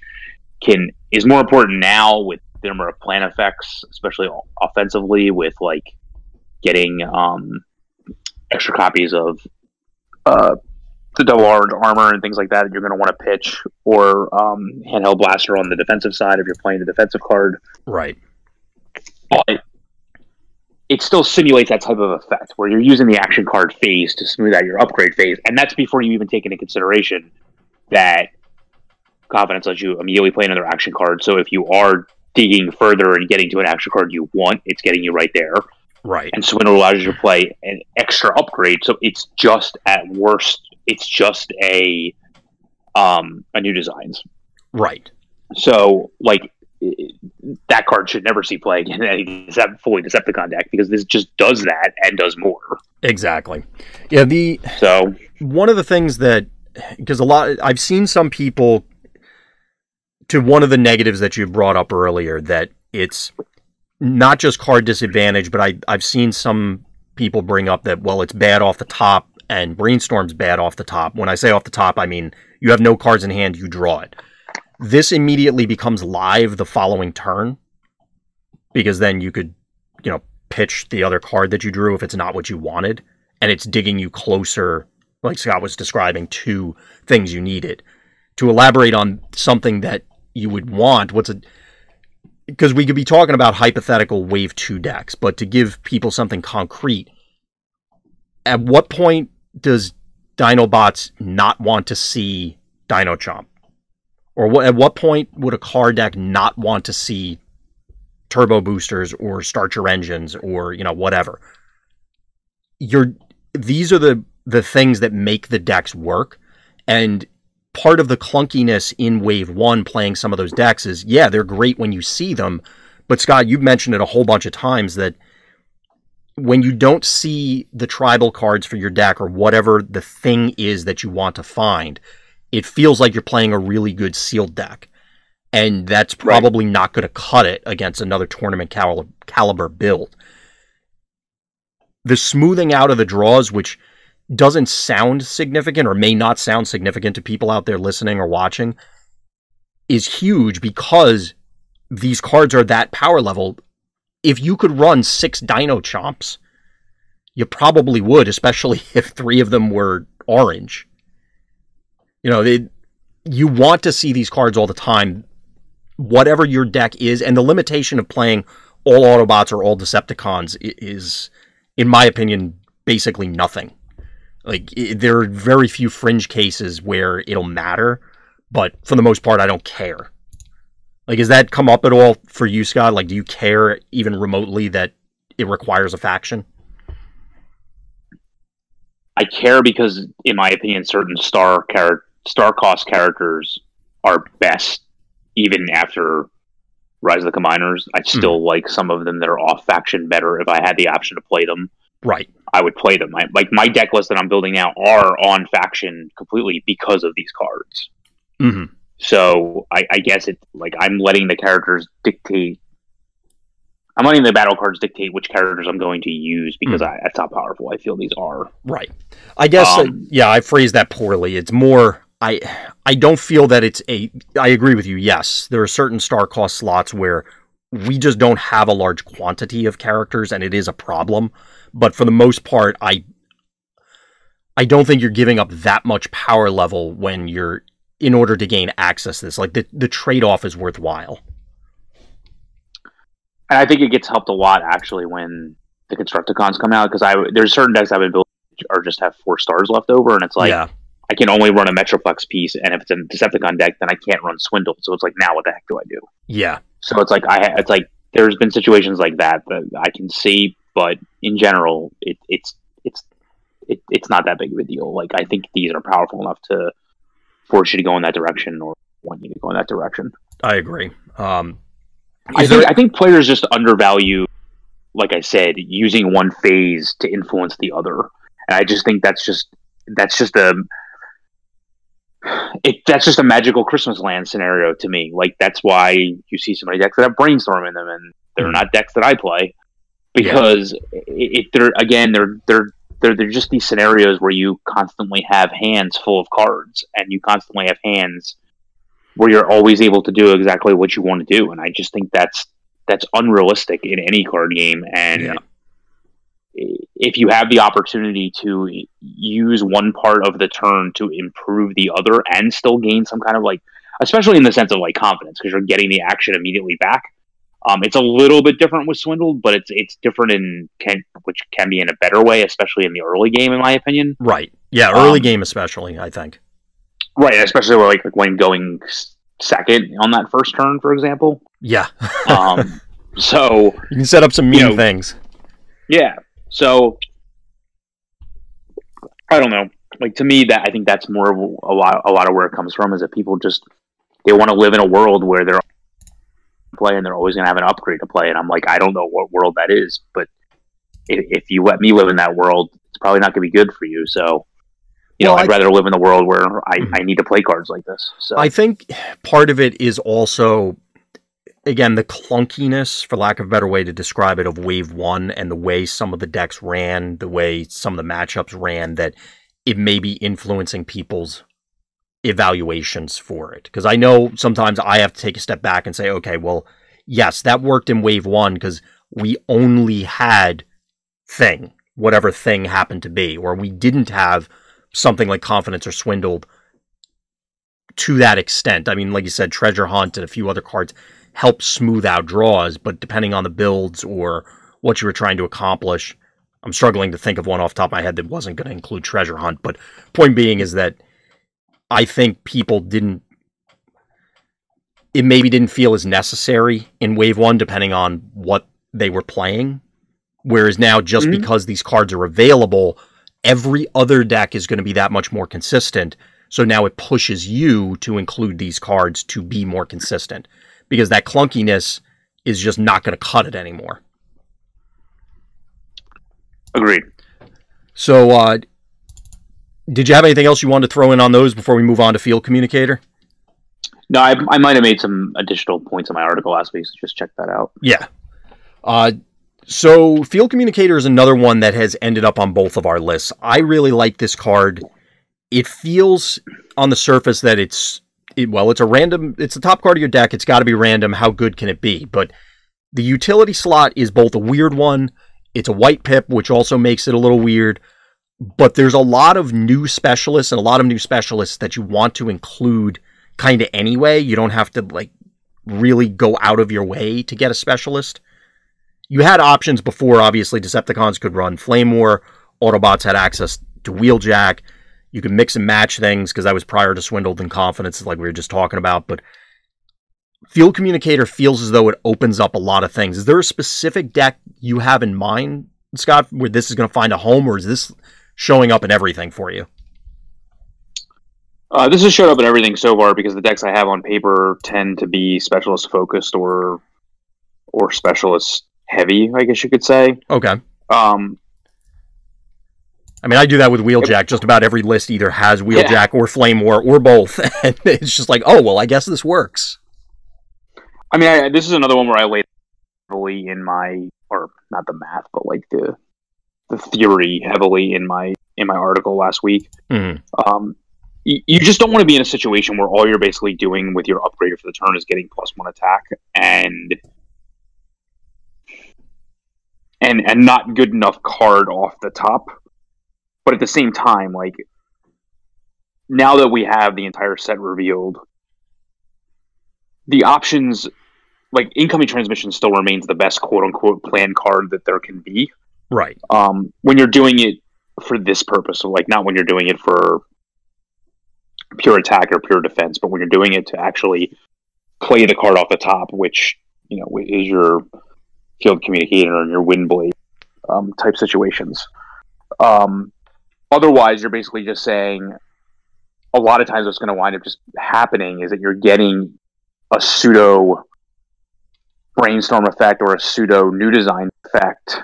is more important now with the number of plan effects, especially offensively, with like getting extra copies of the double armor and things like that you're going to want to pitch, or handheld blaster on the defensive side if you're playing the defensive card. Right. But it still simulates that type of effect where you're using the action card phase to smooth out your upgrade phase, and that's before you even take into consideration that confidence lets you immediately play another action card. So if you are digging further and getting to an action card you want, it's getting you right there. Right. And Swindle allows you to play an extra upgrade, so it's just at worst, it's just a new designs. Right. So like that card should never see play again in any fully Decepticon deck, because this just does that and does more. Exactly. Yeah. So one of the things that, because I've seen some people, to one of the negatives that you brought up earlier, that it's not just card disadvantage, but I've seen some people bring up that, well, it's bad off the top and Brainstorm's bad off the top. When I say off the top, I mean you have no cards in hand, you draw it. This immediately becomes live the following turn, because then you could, pitch the other card that you drew if it's not what you wanted, and it's digging you closer, like Scott was describing, to things you needed. To elaborate on something that you would want, because we could be talking about hypothetical Wave 2 decks, but to give people something concrete, at what point does Dinobots not want to see Dino Chomp? Or at what point would a card deck not want to see turbo boosters or start your engines or, whatever? These are the things that make the decks work. And part of the clunkiness in Wave 1 playing some of those decks is, yeah, they're great when you see them. But Scott, you've mentioned it a whole bunch of times that when you don't see the tribal cards for your deck or whatever the thing is that you want to find, it feels like you're playing a really good sealed deck. And that's probably not going to cut it against another tournament caliber build. The smoothing out of the draws, which doesn't sound significant or may not sound significant to people out there listening or watching, is huge, because these cards are that power level. If you could run 6 Dino Chomps, you probably would, especially if 3 of them were orange. You want to see these cards all the time, whatever your deck is, and the limitation of playing all Autobots or all Decepticons is, in my opinion, basically nothing. Like, there are very few fringe cases where it'll matter, but for the most part, I don't care. Like, has that come up at all for you, Scott? Like, do you care even remotely that it requires a faction? I care because, in my opinion, certain star cost characters are best even after Rise of the Combiners. I still like some of them that are off faction better. If I had the option to play them, right, I would play them. My deck list that I'm building now are on faction completely because of these cards. Mm-hmm. So I guess it's like I'm letting the characters dictate. I'm letting the battle cards dictate which characters I'm going to use, because that's how powerful I feel these are. Right. I guess, I phrased that poorly. It's more, I don't feel that it's I agree with you, yes. There are certain star cost slots where we just don't have a large quantity of characters, and it is a problem. But for the most part, I don't think you're giving up that much power level in order to gain access to this. Like, the trade-off is worthwhile. And I think it gets helped a lot actually when the Constructicons come out, because there's certain decks I've been building or just have 4 stars left over, and it's like I can only run a Metroplex piece, and if it's a Decepticon deck, then I can't run Swindle. So it's like, now what the heck do I do? Yeah. So it's like there's been situations like that I can see, but in general, it's not that big of a deal. Like, I think these are powerful enough to force you to go in that direction or want you to go in that direction. I agree. I think players just undervalue, like I said, using one phase to influence the other, and I just think that's just a magical Christmas land scenario to me. Like, that's why you see so many decks that have Brainstorm in them, and they're not decks that I play, because they're just these scenarios where you constantly have hands full of cards, and you constantly have hands where you're always able to do exactly what you want to do. And I just think that's unrealistic in any card game. And if you have the opportunity to use one part of the turn to improve the other and still gain some kind of, like, especially in the sense of like confidence, because you're getting the action immediately back. It's a little bit different with Swindle, but it's different which can be in a better way, especially in the early game, in my opinion. Right. Yeah, early game especially, I think. Right, especially when going second on that first turn, for example. Yeah. So you can set up some mean things. Yeah. So I don't know. Like, to me, I think that's more of a lot of where it comes from, is that people they want to live in a world where they're play and they're always going to have an upgrade to play. And I'm like, I don't know what world that is, but if you let me live in that world, it's probably not going to be good for you. So, I'd rather live in a world where I need to play cards like this. So I think part of it is also, again, the clunkiness, for lack of a better way to describe it, of Wave 1 and the way some of the decks ran, the way some of the matchups ran, that it may be influencing people's evaluations for it. Because I know sometimes I have to take a step back and say, okay, well, yes, that worked in Wave 1 because we only had thing, whatever thing happened to be, or we didn't have something like Confidence or Swindled to that extent. I mean, like you said, Treasure Hunt and a few other cards help smooth out draws, but depending on the builds or what you were trying to accomplish, I'm struggling to think of one off the top of my head that wasn't going to include Treasure Hunt. But point being is that I think people maybe didn't feel as necessary in Wave 1, depending on what they were playing. Whereas now, just because these cards are available, every other deck is going to be that much more consistent. So now it pushes you to include these cards to be more consistent, because that clunkiness is just not going to cut it anymore. Agreed. So, did you have anything else you wanted to throw in on those before we move on to Field Communicator? No, I might have made some additional points in my article last week, so just check that out. Yeah. So Field Communicator is another one that has ended up on both of our lists. I really like this card. It feels on the surface that it's a random, it's the top card of your deck. It's got to be random. How good can it be? But the utility slot is both a weird one. It's a white pip, which also makes it a little weird. But there's a lot of new specialists and a lot of new specialists that you want to include kind of anyway. You don't have to like really go out of your way to get a specialist. You had options before, obviously. Decepticons could run Flame War. Autobots had access to Wheeljack. You could mix and match things, because that was prior to Swindled and Confidence, like we were just talking about. But Field Communicator feels as though it opens up a lot of things. Is there a specific deck you have in mind, Scott, where this is going to find a home, or is this showing up in everything for you? This has showed up in everything so far, because the decks I have on paper tend to be specialist focused or specialist heavy, I guess you could say. Okay. I mean, I do that with Wheeljack. Just about every list either has Wheeljack or Flame War or both. And it's just like, oh, well, I guess this works. I mean, this is another one where I laid heavily in my, or not the math, but like the theory heavily in my article last week. Mm-hmm. You just don't want to be in a situation where all you're basically doing with your upgrader for the turn is getting +1 attack and not good enough card off the top. But at the same time, like, now that we have the entire set revealed, the options like incoming transmission still remains the best quote unquote plan card that there can be. Right. When you're doing it for this purpose, so like not when you're doing it for pure attack or pure defense, but when you're doing it to actually play the card off the top, which, you know, is your field communicator and your wind blade type situations. Otherwise, you're basically just saying a lot of times what's going to wind up just happening is that you're getting a pseudo brainstorm effect or a pseudo new design effect,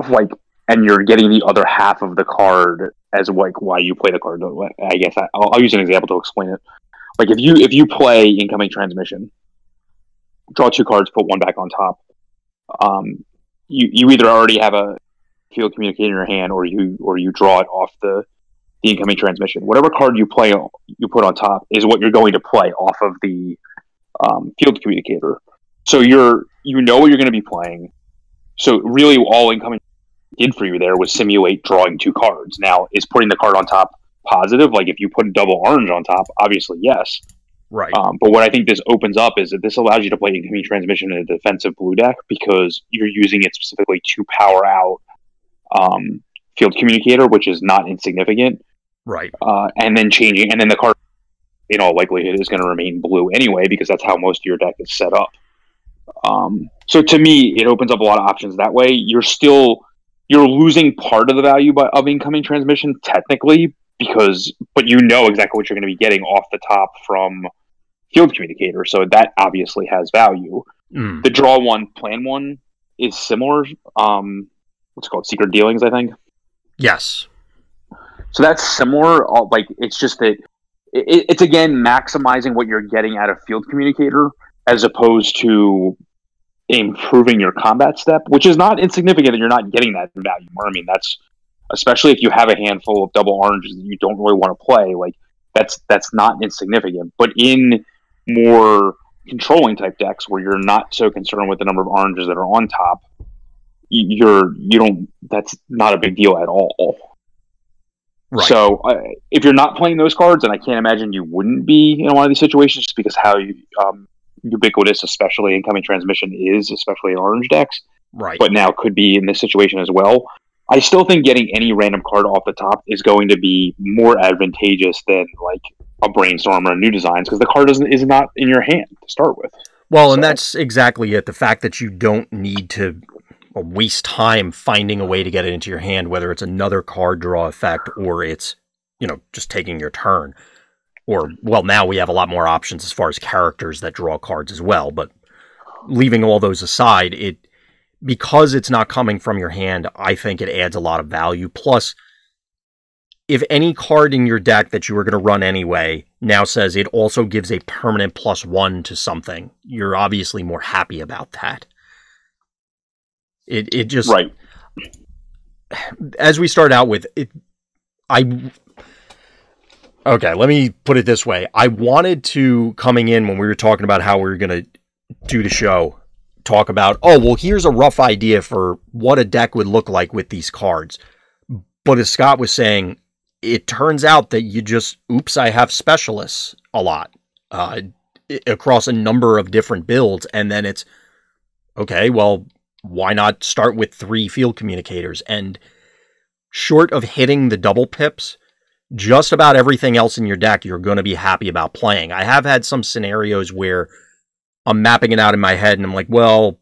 like, and you're getting the other half of the card as like why you play the card. I guess I'll use an example to explain it. Like if you play incoming transmission, draw 2 cards, put 1 back on top. You either already have a field communicator in your hand, or you draw it off the incoming transmission. Whatever card you put on top is what you're going to play off of the field communicator. So you know what you're going to be playing. So really, all incoming did for you there was simulate drawing 2 cards. Now, is putting the card on top positive? Like if you put a double orange on top, obviously yes. Right. But what I think this opens up is that this allows you to play incoming transmission in a defensive blue deck because you're using it specifically to power out field communicator, which is not insignificant. Right. And then the card, in all likelihood, is going to remain blue anyway because that's how most of your deck is set up. So to me, it opens up a lot of options that way. You're losing part of the value of incoming transmission technically but you know exactly what you're going to be getting off the top from field communicator. So that obviously has value. The draw 1, plan 1 is similar. What's it called? Secret Dealings, I think. Yes. So that's similar. Like it's just that it's again maximizing what you're getting out of field communicator as opposed to improving your combat step, which is not insignificant that you're not getting that value more. I mean, that's especially if you have a handful of double oranges that you don't really want to play. Like that's not insignificant. But in more controlling type decks where you're not so concerned with the number of oranges that are on top, that's not a big deal at all. Right. So if you're not playing those cards, and I can't imagine you wouldn't be in one of these situations, just because how ubiquitous, especially incoming transmission is, especially in orange decks. Right. But now could be in this situation as well. I still think getting any random card off the top is going to be more advantageous than like a brainstorm or a new designs because the card is not in your hand to start with. Well, and that's exactly it. The fact that you don't need to waste time finding a way to get it into your hand, whether it's another card draw effect or it's, just taking your turn. Or, well, now we have a lot more options as far as characters that draw cards as well. But leaving all those aside, because it's not coming from your hand, I think it adds a lot of value. Plus, if any card in your deck that you were going to run anyway now says it also gives a permanent +1 to something, you're obviously more happy about that. It just... Right. As we start out with, okay, let me put it this way. I wanted to, coming in when we were talking about how we were going to do the show, talk about, here's a rough idea for what a deck would look like with these cards. But as Scott was saying, it turns out that you just, I have specialists a lot across a number of different builds. And then it's, okay, well, why not start with 3 field communicators? And short of hitting the double pips, just about everything else in your deck you're going to be happy about playing. I have had some scenarios where I'm mapping it out in my head and I'm like, well,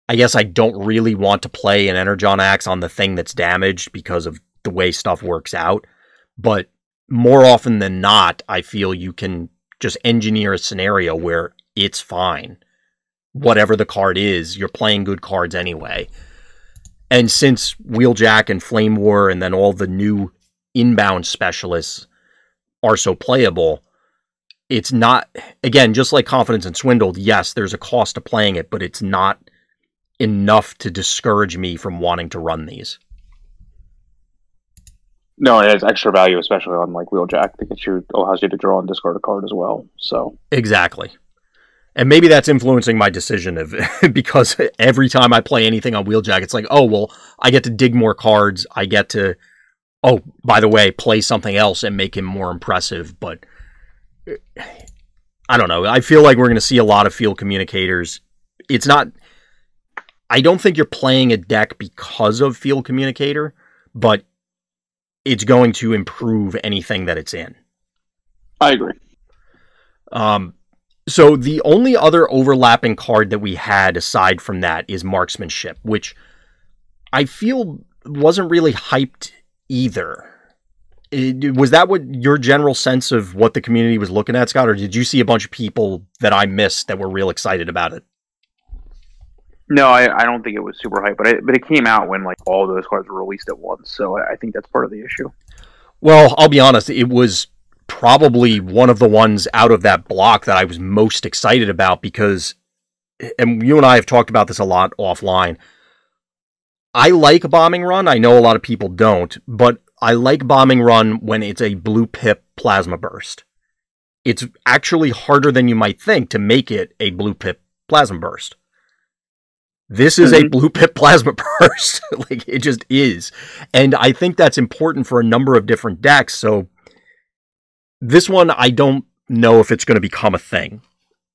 I guess I don't really want to play an Energon Axe on the thing that's damaged because of the way stuff works out. But more often than not, I feel you can just engineer a scenario where it's fine. Whatever the card is, you're playing good cards anyway. And since Wheeljack and Flame War and then all the new inbound specialists are so playable, it's not, again, just like Confidence and Swindled, yes, there's a cost to playing it, but it's not enough to discourage me from wanting to run these. No, it has extra value, especially on like Wheeljack, that allows you to draw and discard a card as well. So exactly. And maybe that's influencing my decision because every time I play anything on Wheeljack, it's like, I get to dig more cards. I get to, by the way, play something else and make him more impressive. But I don't know. I feel like we're going to see a lot of field communicators. It's not... I don't think you're playing a deck because of field communicator, but it's going to improve anything that it's in. I agree. So the only other overlapping card that we had aside from that is Marksmanship, which I feel wasn't really hyped either. Was that what your general sense of what the community was looking at, Scott, or did you see a bunch of people that I missed that were real excited about it? No, I don't think it was super hype, but it came out when like all those cards were released at once, so I think that's part of the issue. Well, I'll be honest, it was probably one of the ones out of that block that I was most excited about because, and you and I have talked about this a lot offline, I like Bombing Run. I know a lot of people don't, but I like Bombing Run when it's a Blue Pip Plasma Burst. It's actually harder than you might think to make it a Blue Pip Plasma Burst. This is a Blue Pip Plasma Burst. Like, it just is. And I think that's important for a number of different decks. So this one, I don't know if it's going to become a thing.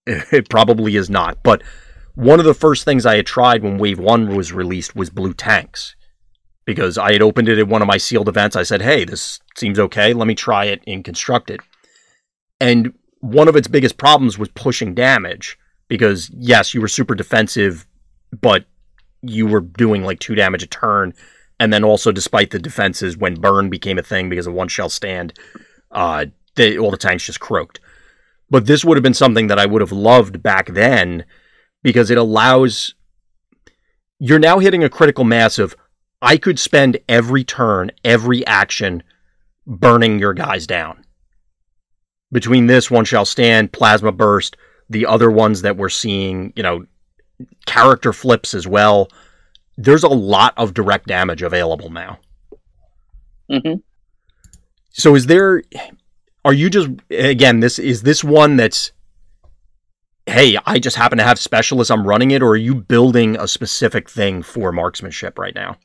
It probably is not. But one of the first things I had tried when Wave 1 was released was Blue Tanks. Because I had opened it at one of my sealed events. I said, hey, this seems okay. Let me try it and construct it. And one of its biggest problems was pushing damage. Because, yes, you were super defensive, but you were doing like 2 damage a turn. And then also, despite the defenses, when burn became a thing because of one shell stand, all the tanks just croaked. But this would have been something that I would have loved back then because it allows... You're now hitting a critical mass of, I could spend every turn, every action, burning your guys down. Between this, one shall stand, plasma burst, the other ones that we're seeing, you know, character flips as well. There's a lot of direct damage available now. Mm-hmm. So are you just, again, is this one that's, hey, I just happen to have specialists, I'm running it, or are you building a specific thing for marksmanship right now?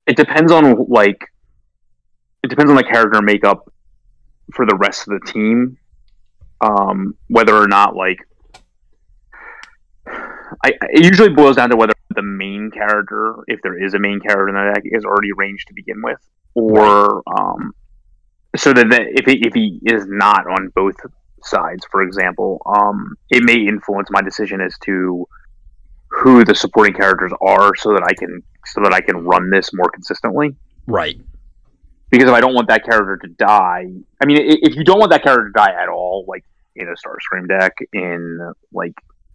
It depends on the character makeup for the rest of the team. Whether or not it usually boils down to whether the main character, if there is a main character in the deck, is already ranged to begin with, or so that if he is not on both sides, for example, it may influence my decision as to who the supporting characters are, so that I can run this more consistently. Right. Because if I don't want that character to die, I mean, if you don't want that character to die at all, like in a Starscream deck, in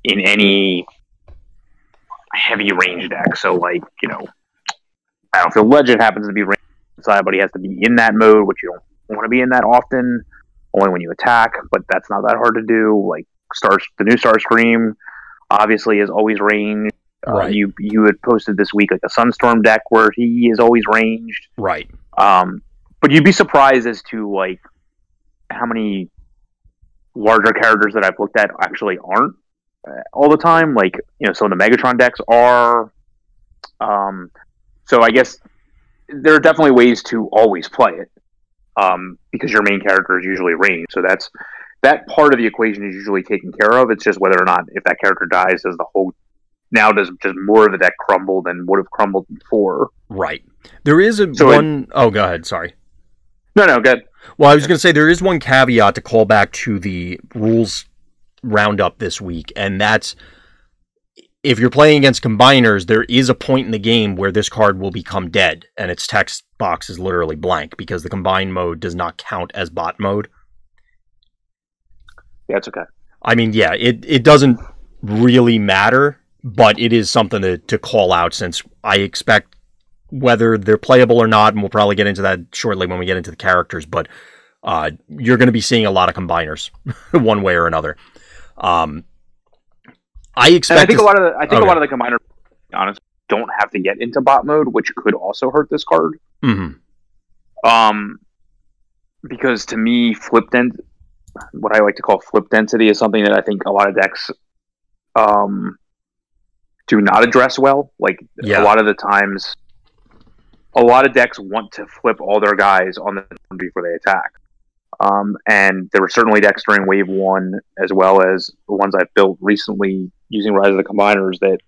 any heavy range deck, so like, you know, Battlefield Legend happens to be range side, but he has to be in that mode, which you don't want to be in that often, only when you attack, but that's not that hard to do. Like the new Starscream obviously is always ranged. Right. You had posted this week like a Sunstorm deck where he is always ranged. Right. But you'd be surprised as to like how many larger characters that I've looked at actually aren't all the time. Like, you know, some of the Megatron decks are. So I guess there are definitely ways to always play it, because your main character is usually ranged. So that part of the equation is usually taken care of. It's just whether or not, if that character dies, does just more of the deck crumble than would have crumbled before. Right. There is go ahead, sorry. No, good. Well, I was going to say, there is one caveat to call back to the rules roundup this week, and that's, if you're playing against combiners, there is a point in the game where this card will become dead, and its text box is literally blank, because the combine mode does not count as bot mode. Yeah, it's okay. I mean, yeah, it doesn't really matter, but it is something to call out, since I expect, whether they're playable or not, and we'll probably get into that shortly when we get into the characters, but you're going to be seeing a lot of combiners one way or another. I think a lot of the combiners, honestly, don't have to get into bot mode, which could also hurt this card. Mm-hmm. Because to me, what I like to call flip density, is something that I think a lot of decks do not address well. Like, a lot of the times, a lot of decks want to flip all their guys on the turn before they attack. And there were certainly decks during Wave 1, as well as the ones I've built recently using Rise of the Combiners that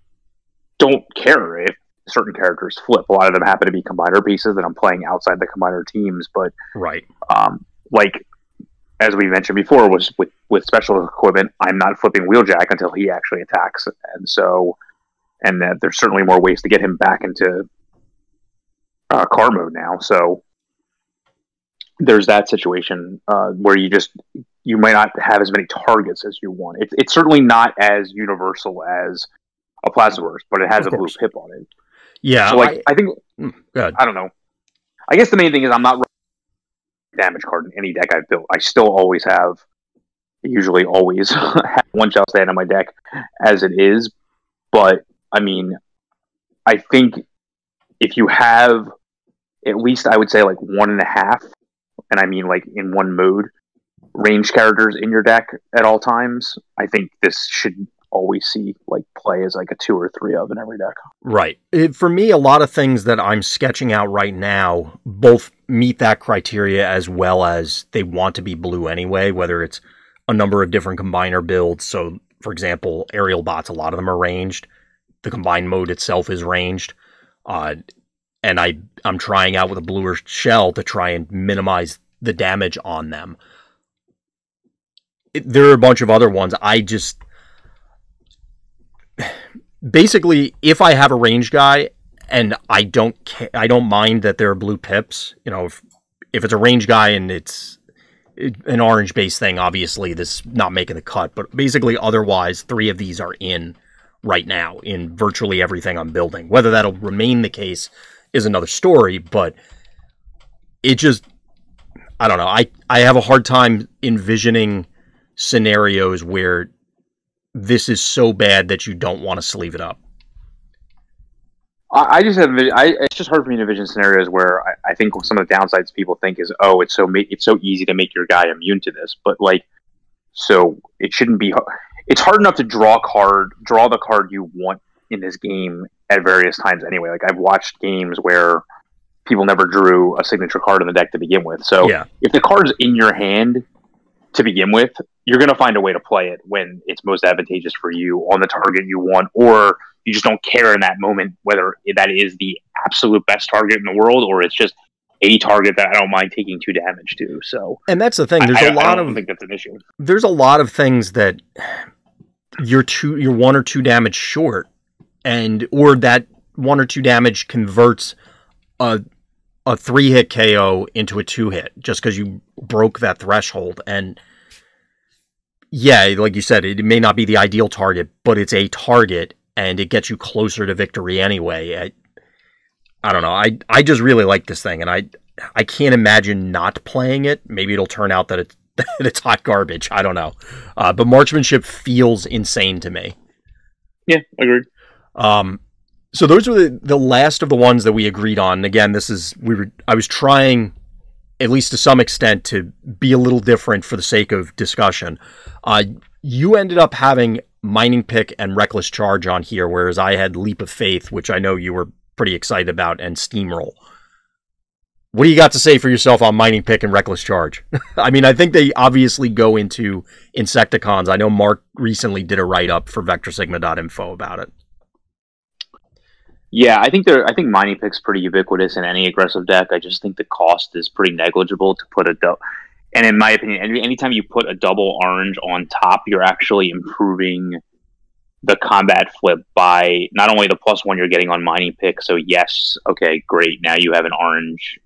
don't care if certain characters flip. A lot of them happen to be combiner pieces that I'm playing outside the combiner teams, but right. Like as we mentioned before, was with special equipment, I'm not flipping Wheeljack until he actually attacks, and that there's certainly more ways to get him back into car mode now. So there's that situation where you might not have as many targets as you want. It's certainly not as universal as a Plasmaverse, but it has a blue pip on it. Yeah, so I think I don't know. I guess the main thing is I'm not running damage card in any deck I've built. I still always have, usually always have one shell stand on my deck as it is. But I mean, I think if you have at least, I would say like 1.5, and I mean like in one mode, range characters in your deck at all times, I think this should always see like play as like a 2 or 3 of in every deck. Right. For me, a lot of things that I'm sketching out right now both meet that criteria as well as they want to be blue anyway, whether it's a number of different combiner builds. So, for example, aerial bots, a lot of them are ranged. The combined mode itself is ranged. And I'm trying out with a bluer shell to try and minimize the damage on them. There are a bunch of other ones. Basically, if I have a range guy and I don't mind that there are blue pips, you know, if it's a range guy and it's an orange based thing, obviously this is not making the cut, but basically otherwise 3 of these are in right now in virtually everything I'm building. Whether that'll remain the case is another story, but it just, I don't know. I have a hard time envisioning scenarios where this is so bad that you don't want to sleeve it up. It's just hard for me to envision scenarios where I think some of the downsides people think is, oh, it's so easy to make your guy immune to this, but like, so it shouldn't be. It's hard enough to draw the card you want in this game at various times anyway. Like I've watched games where people never drew a signature card in the deck to begin with. So yeah. If the card's in your hand to begin with, you're going to find a way to play it when it's most advantageous for you on the target you want, or you just don't care in that moment whether that is the absolute best target in the world or it's just a target that I don't mind taking 2 damage to. So, and that's the thing. There's I don't think that's an issue. There's a lot of things that you're 1 or 2 damage short, or that 1 or 2 damage converts a 3-hit KO into a 2-hit just because you broke that threshold. And yeah, like you said, it may not be the ideal target, but it's a target and it gets you closer to victory anyway. I don't know. I just really like this thing, and I can't imagine not playing it. Maybe it'll turn out that it's hot garbage. I don't know. But marksmanship feels insane to me. Yeah, agreed. So those were the last of the ones that we agreed on. And again, I was trying, at least to some extent, to be a little different for the sake of discussion. You ended up having Mining Pick and Reckless Charge on here, whereas I had Leap of Faith, which I know you were pretty excited about, and Steamroll. What do you got to say for yourself on Mining Pick and Reckless Charge? I mean, I think they obviously go into Insecticons. I know Mark recently did a write-up for VectorSigma.info about it. Yeah, I think Mining Pick's pretty ubiquitous in any aggressive deck. I just think the cost is pretty negligible to put and in my opinion, anytime you put a double orange on top, you're actually improving the combat flip by not only the +1 you're getting on Mining Pick. So yes, okay, great. Now you have an orange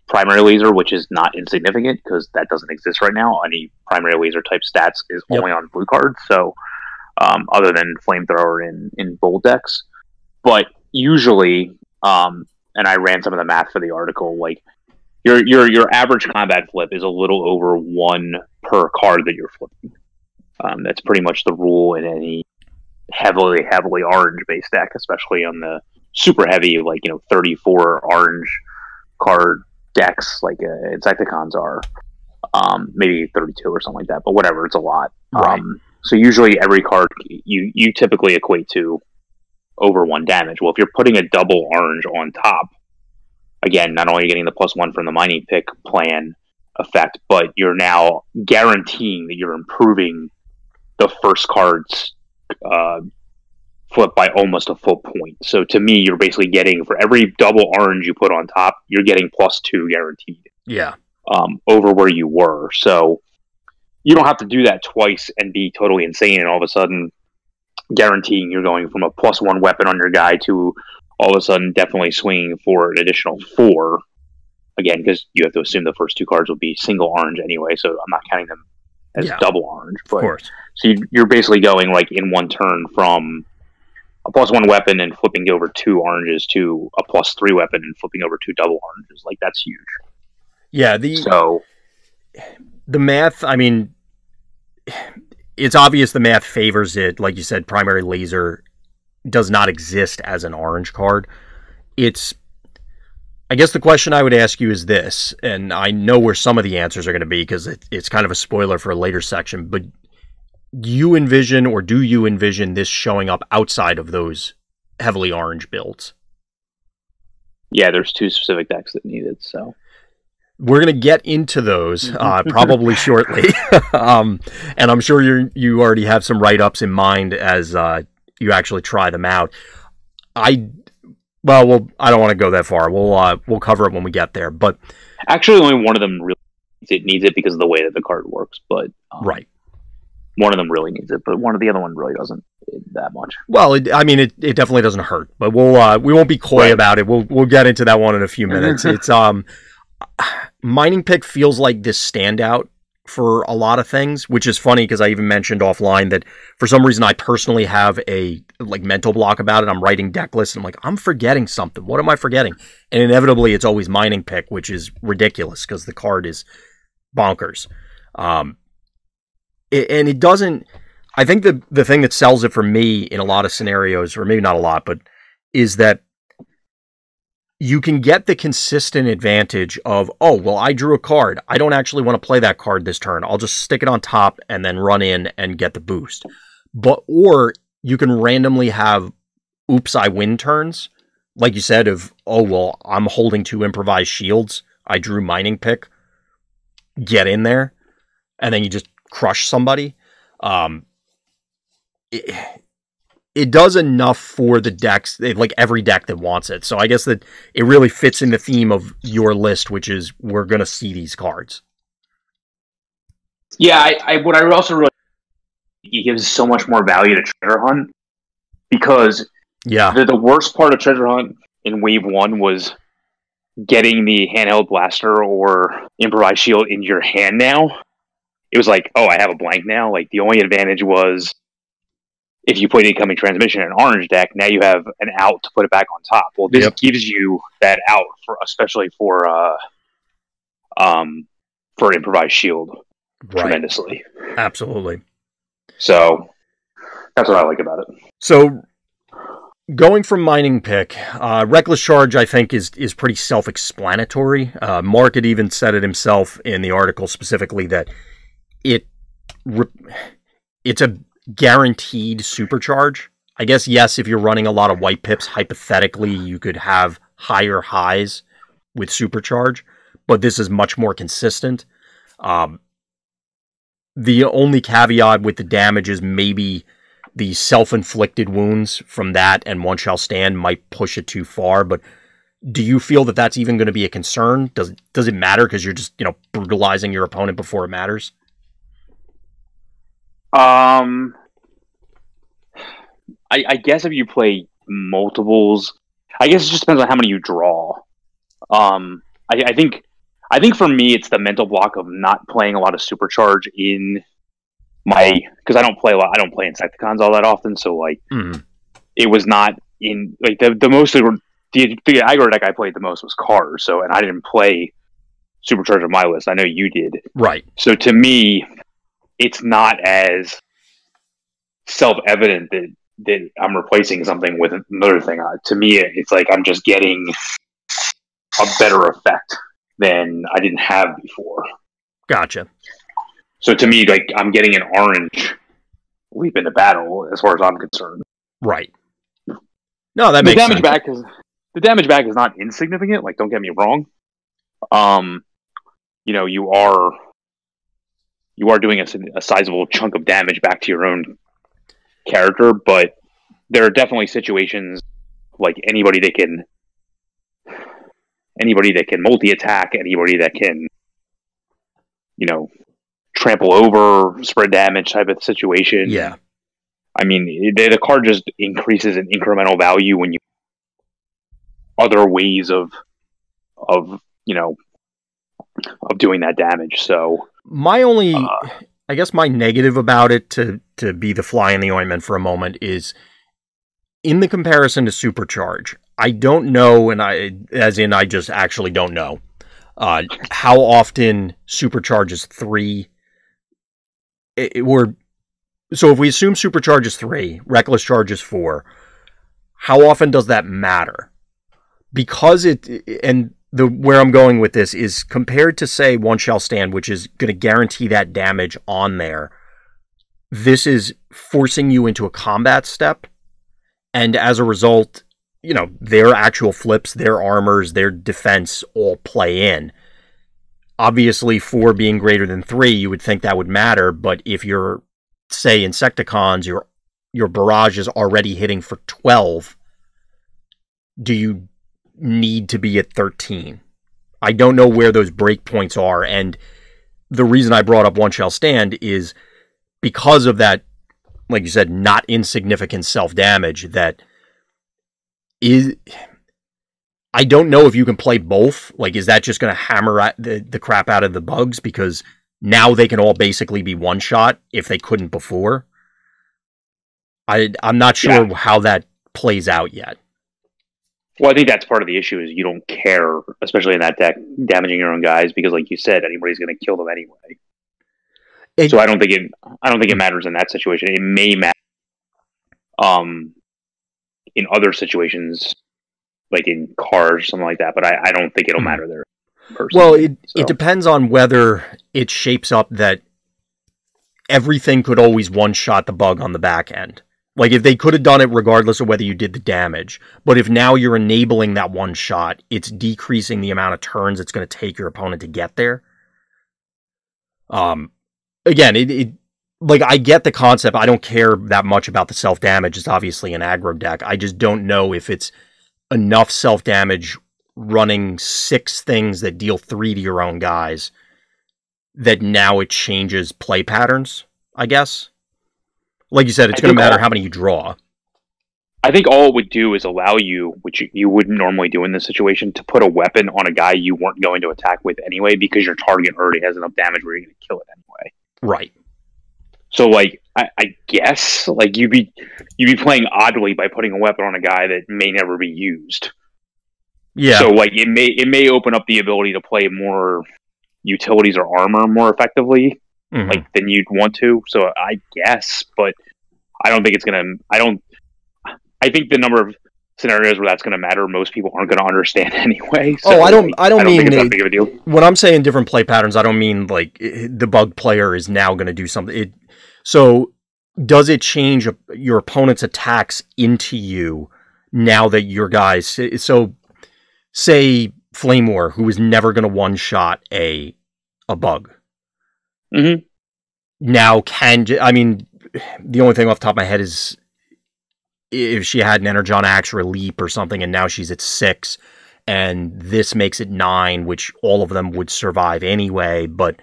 primary laser, which is not insignificant because that doesn't exist right now. Any primary laser type stats is only on blue cards. So other than flamethrower in bold decks, but usually, and I ran some of the math for the article, like your average combat flip is a little over 1 per card that you're flipping. That's pretty much the rule in any heavily orange based deck, especially on the super heavy, like 34 orange card decks like Insecticons are, maybe 32 or something like that. But whatever, it's a lot. Right. So usually every card you typically equate to over 1 damage. Well, if you're putting a double orange on top, again, not only getting the +1 from the mining pick plan effect, but you're now guaranteeing that you're improving the first card's flip by almost a full point. So to me, you're basically getting, for every double orange you put on top, you're getting +2 guaranteed. Yeah. Over where you were. So you don't have to do that twice and be totally insane and all of a sudden guaranteeing you're going from a +1 weapon on your guy to all of a sudden definitely swinging for an additional 4. Again, because you have to assume the first 2 cards will be single orange anyway, so I'm not counting them as double orange. But, of course. So you're basically going like in one turn from a +1 weapon and flipping over 2 oranges to a +3 weapon and flipping over 2 double oranges. Like, that's huge. Yeah, the math, I mean, it's obvious the math favors it. Like you said, primary laser does not exist as an orange card. I guess the question I would ask you is this, and I know where some of the answers are going to be because it's kind of a spoiler for a later section, but do you envision this showing up outside of those heavily orange builds? Yeah, there's 2 specific decks that need it, so... We're going to get into those probably shortly. And I'm sure you already have some write-ups in mind as you actually try them out. I don't want to go that far. We'll cover it when we get there. But actually, only one of them really needs it because of the way that the card works. But right, one of them really needs it, but one of the other one really doesn't that much. Well, it definitely doesn't hurt. But we won't be coy about it. We'll get into that one in a few minutes. It's mining pick feels like this standout for a lot of things, which is funny because I even mentioned offline that for some reason I personally have a mental block about it. I'm writing deck lists and I'm like, I'm forgetting something. What am I forgetting? And inevitably it's always mining pick, which is ridiculous because the card is bonkers. And it doesn't, I think the thing that sells it for me in a lot of scenarios, or maybe not a lot, but is that you can get the consistent advantage of, oh, well, I drew a card. I don't actually want to play that card this turn. I'll just stick it on top and then run in and get the boost. Or you can randomly have, oops, I win turns. Like you said, of, oh, well, I'm holding 2 improvised shields. I drew mining pick. Get in there. And then you just crush somebody. It does enough for the decks, like every deck that wants it. So I guess that it really fits in the theme of your list, which is we're going to see these cards. Yeah, what I also really he gives so much more value to Treasure Hunt because the worst part of Treasure Hunt in Wave 1 was getting the handheld blaster or improvised shield in your hand now. It was like, oh, I have a blank now. Like, the only advantage was if you put incoming transmission in an orange deck, now you have an out to put it back on top. Well, this gives you that out especially for improvised shield tremendously. Absolutely. So that's what I like about it. So going from mining pick, Reckless Charge, I think, is pretty self-explanatory. Mark had even said it himself in the article specifically that it's a guaranteed supercharge. I guess, yes, if you're running a lot of white pips, hypothetically, you could have higher highs with supercharge, but this is much more consistent. The only caveat with the damage is maybe the self-inflicted wounds from that and One Shall Stand might push it too far, but do you feel that that's even going to be a concern? Does it matter because you're just, brutalizing your opponent before it matters? I guess if you play multiples, I guess it just depends on how many you draw. I think for me, it's the mental block of not playing a lot of supercharge in because I don't play Insecticons all that often. So it was not in the most the aggro deck I played the most was Cars. So, and I didn't play supercharge on my list. I know you did. Right. So to me, it's not as self-evident that I'm replacing something with another thing. To me, it's like I'm just getting a better effect than I didn't have before. Gotcha. So to me, I'm getting an orange leap into battle as far as I'm concerned. Right. No, that makes sense. the damage back is not insignificant. Like, don't get me wrong. You know, you are doing a sizable chunk of damage back to your own character, but there are definitely situations like anybody that can multi-attack, anybody that can, you know, trample over, spread damage type of situation. Yeah. I mean, the card just increases in incremental value when you other ways of doing that damage. So my only, I guess my negative about it, to be the fly in the ointment for a moment, is in the comparison to Supercharge. I don't know, and I just actually don't know how often Supercharge is 3. So if we assume Supercharge is 3, Reckless Charge is 4, how often does that matter? Because where I'm going with this is compared to, say, One Shall Stand, which is going to guarantee that damage on there, this is forcing you into a combat step, and as a result, you know, their actual flips, their armors, their defense all play in. Obviously, 4 being greater than 3, you would think that would matter, but if you're, say, Insecticons, your barrage is already hitting for 12, do you need to be at 13? I don't know where those breakpoints are, and the reason I brought up One Shall Stand is because of that, like you said, not insignificant self-damage that is... I don't know if you can play both. Like, is that just going to hammer the crap out of the bugs? Because now they can all basically be one-shot if they couldn't before. I'm not sure how that plays out yet. Well, I think that's part of the issue is you don't care, especially in that deck, damaging your own guys, because like you said, anybody's going to kill them anyway. So I don't think it matters in that situation. It may matter in other situations, like in cars or something like that, but I don't think it'll matter there. Personally. Well, it depends on whether it shapes up that everything could always one-shot the bug on the back end. Like, if they could have done it regardless of whether you did the damage, but if now you're enabling that one shot, it's decreasing the amount of turns it's going to take your opponent to get there. Again, like, I get the concept. I don't care that much about the self-damage. It's obviously an aggro deck. I just don't know if it's enough self-damage running 6 things that deal 3 to your own guys that now it changes play patterns, I guess. Like you said, it's going to matter how many you draw. I think all it would do is allow you, which you wouldn't normally do in this situation, to put a weapon on a guy you weren't going to attack with anyway, because your target already has enough damage where you're going to kill it anyway. Right. So, like, I guess, like, you'd be playing oddly by putting a weapon on a guy that may never be used. Yeah. So, like, it may open up the ability to play more utilities or armor more effectively, like, than you'd want to. So, I guess, but I don't think it's gonna. I think the number of scenarios where that's going to matter, most people aren't going to understand anyway. So I don't mean think it's that big of a deal. When I'm saying different play patterns, I don't mean like the bug player is now going to do something. So does it change your opponent's attacks into you now that your guys? So say Flame War, who is never going to one shot a bug. Now I mean, the only thing off the top of my head is if she had an Energon Axe or a Leap or something, and now she's at 6, and this makes it 9, which all of them would survive anyway. But,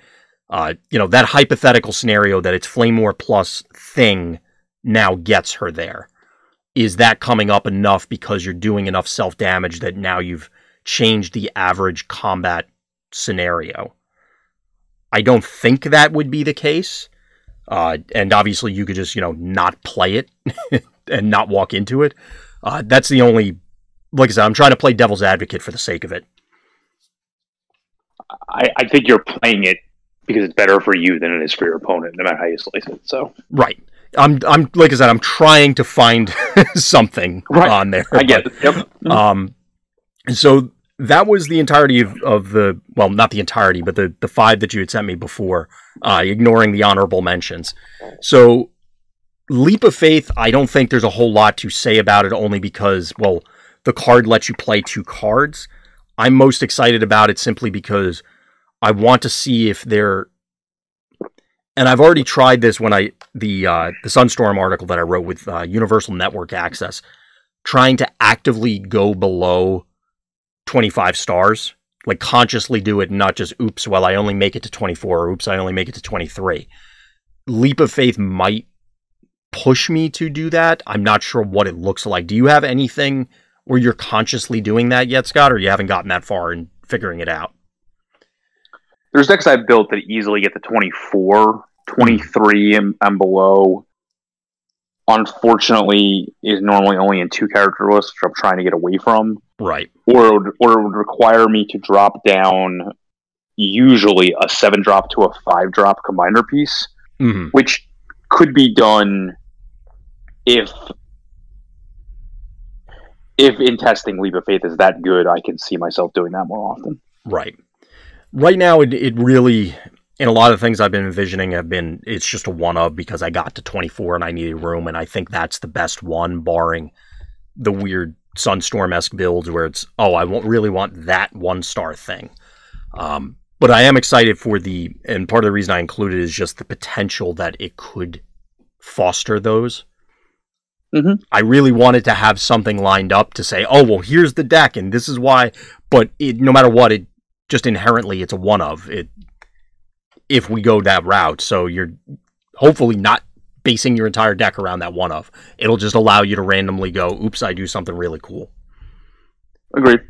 you know, that hypothetical scenario that it's Flame War plus thing now gets her there. Is that coming up enough because you're doing enough self-damage that now you've changed the average combat scenario? I don't think that would be the case. And obviously you could just, you know, not play it and not walk into it. That's the only, like I said, I'm trying to play devil's advocate for the sake of it. I think you're playing it because it's better for you than it is for your opponent, no matter how you slice it. So right. I'm like I said, I'm trying to find something on there. I get it. Yep. So that was the entirety of the, well, not the entirety, but the 5 that you had sent me before, ignoring the honorable mentions. So Leap of Faith, I don't think there's a whole lot to say about it, only because, well, the card lets you play 2 cards. I'm most excited about it simply because I want to see if they're, and I've already tried this when the Sunstorm article that I wrote with Universal Network Access, trying to actively go below 25 stars, like consciously do it, not just, oops, well, I only make it to 24, or oops, I only make it to 23. Leap of Faith might push me to do that. I'm not sure what it looks like. Do you have anything where you're consciously doing that yet, Scott, or you haven't gotten that far in figuring it out? There's decks I've built that easily get to 24, 23 and below. Unfortunately, is normally only in 2 character lists, which I'm trying to get away from. Right. Or it would require me to drop down usually a 7-drop to a 5-drop combiner piece, which could be done if in testing Leap of Faith is that good. I can see myself doing that more often. Right. Right now, it really, and a lot of things I've been envisioning it's just a one-of because I got to 24 and I needed room, and I think that's the best one, barring the weird Sunstorm-esque builds where it's, I won't really want that 1-star thing. But I am excited for and part of the reason I included is just the potential that it could foster those. I really wanted to have something lined up to say, well, here's the deck and this is why, but no matter what, it just inherently it's a one-of it if we go that route. So you're hopefully not basing your entire deck around that one-of. It'll just allow you to randomly go, oops, I do something really cool. Agreed.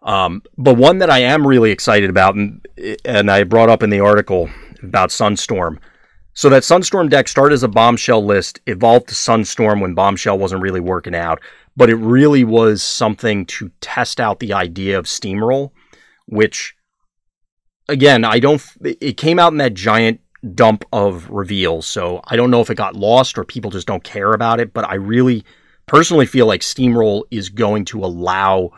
But one that I am really excited about, and I brought up in the article about Sunstorm. So that Sunstorm deck started as a Bombshell list, evolved to Sunstorm when Bombshell wasn't really working out, but it really was something to test out the idea of Steamroll, which, again, it came out in that giant dump of reveals, so I don't know if it got lost or people just don't care about it, but I really personally feel like Steamroll is going to allow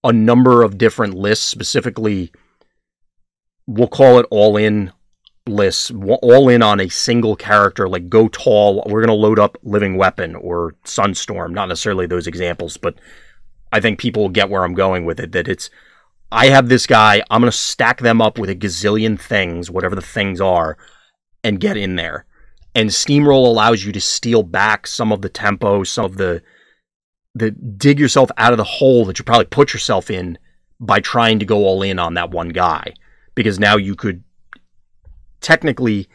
a number of different lists, specifically, we'll call it all-in lists, all in on a single character, like go tall, we're going to load up Living Weapon or Sunstorm, not necessarily those examples, but I think people will get where I'm going with it, that it's, I have this guy, I'm going to stack them up with a gazillion things, whatever the things are, and get in there. And Steamroll allows you to steal back some of the tempo, some of the dig yourself out of the hole that you probably put yourself in by trying to go all in on that one guy. Because now you could technically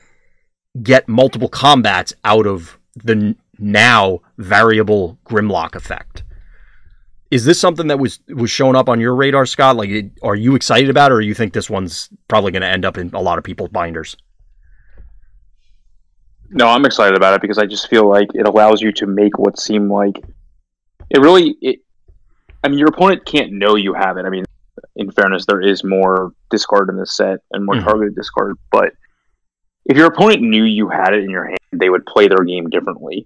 get multiple combats out of the now variable Grimlock effect. Is this something that was showing up on your radar, Scott? Like, are you excited about it, or you think this one's probably going to end up in a lot of people's binders? No, I'm excited about it because I just feel like it allows you to make what seem like I mean, your opponent can't know you have it. I mean, in fairness, there is more discard in this set and more targeted discard, but if your opponent knew you had it in your hand, they would play their game differently.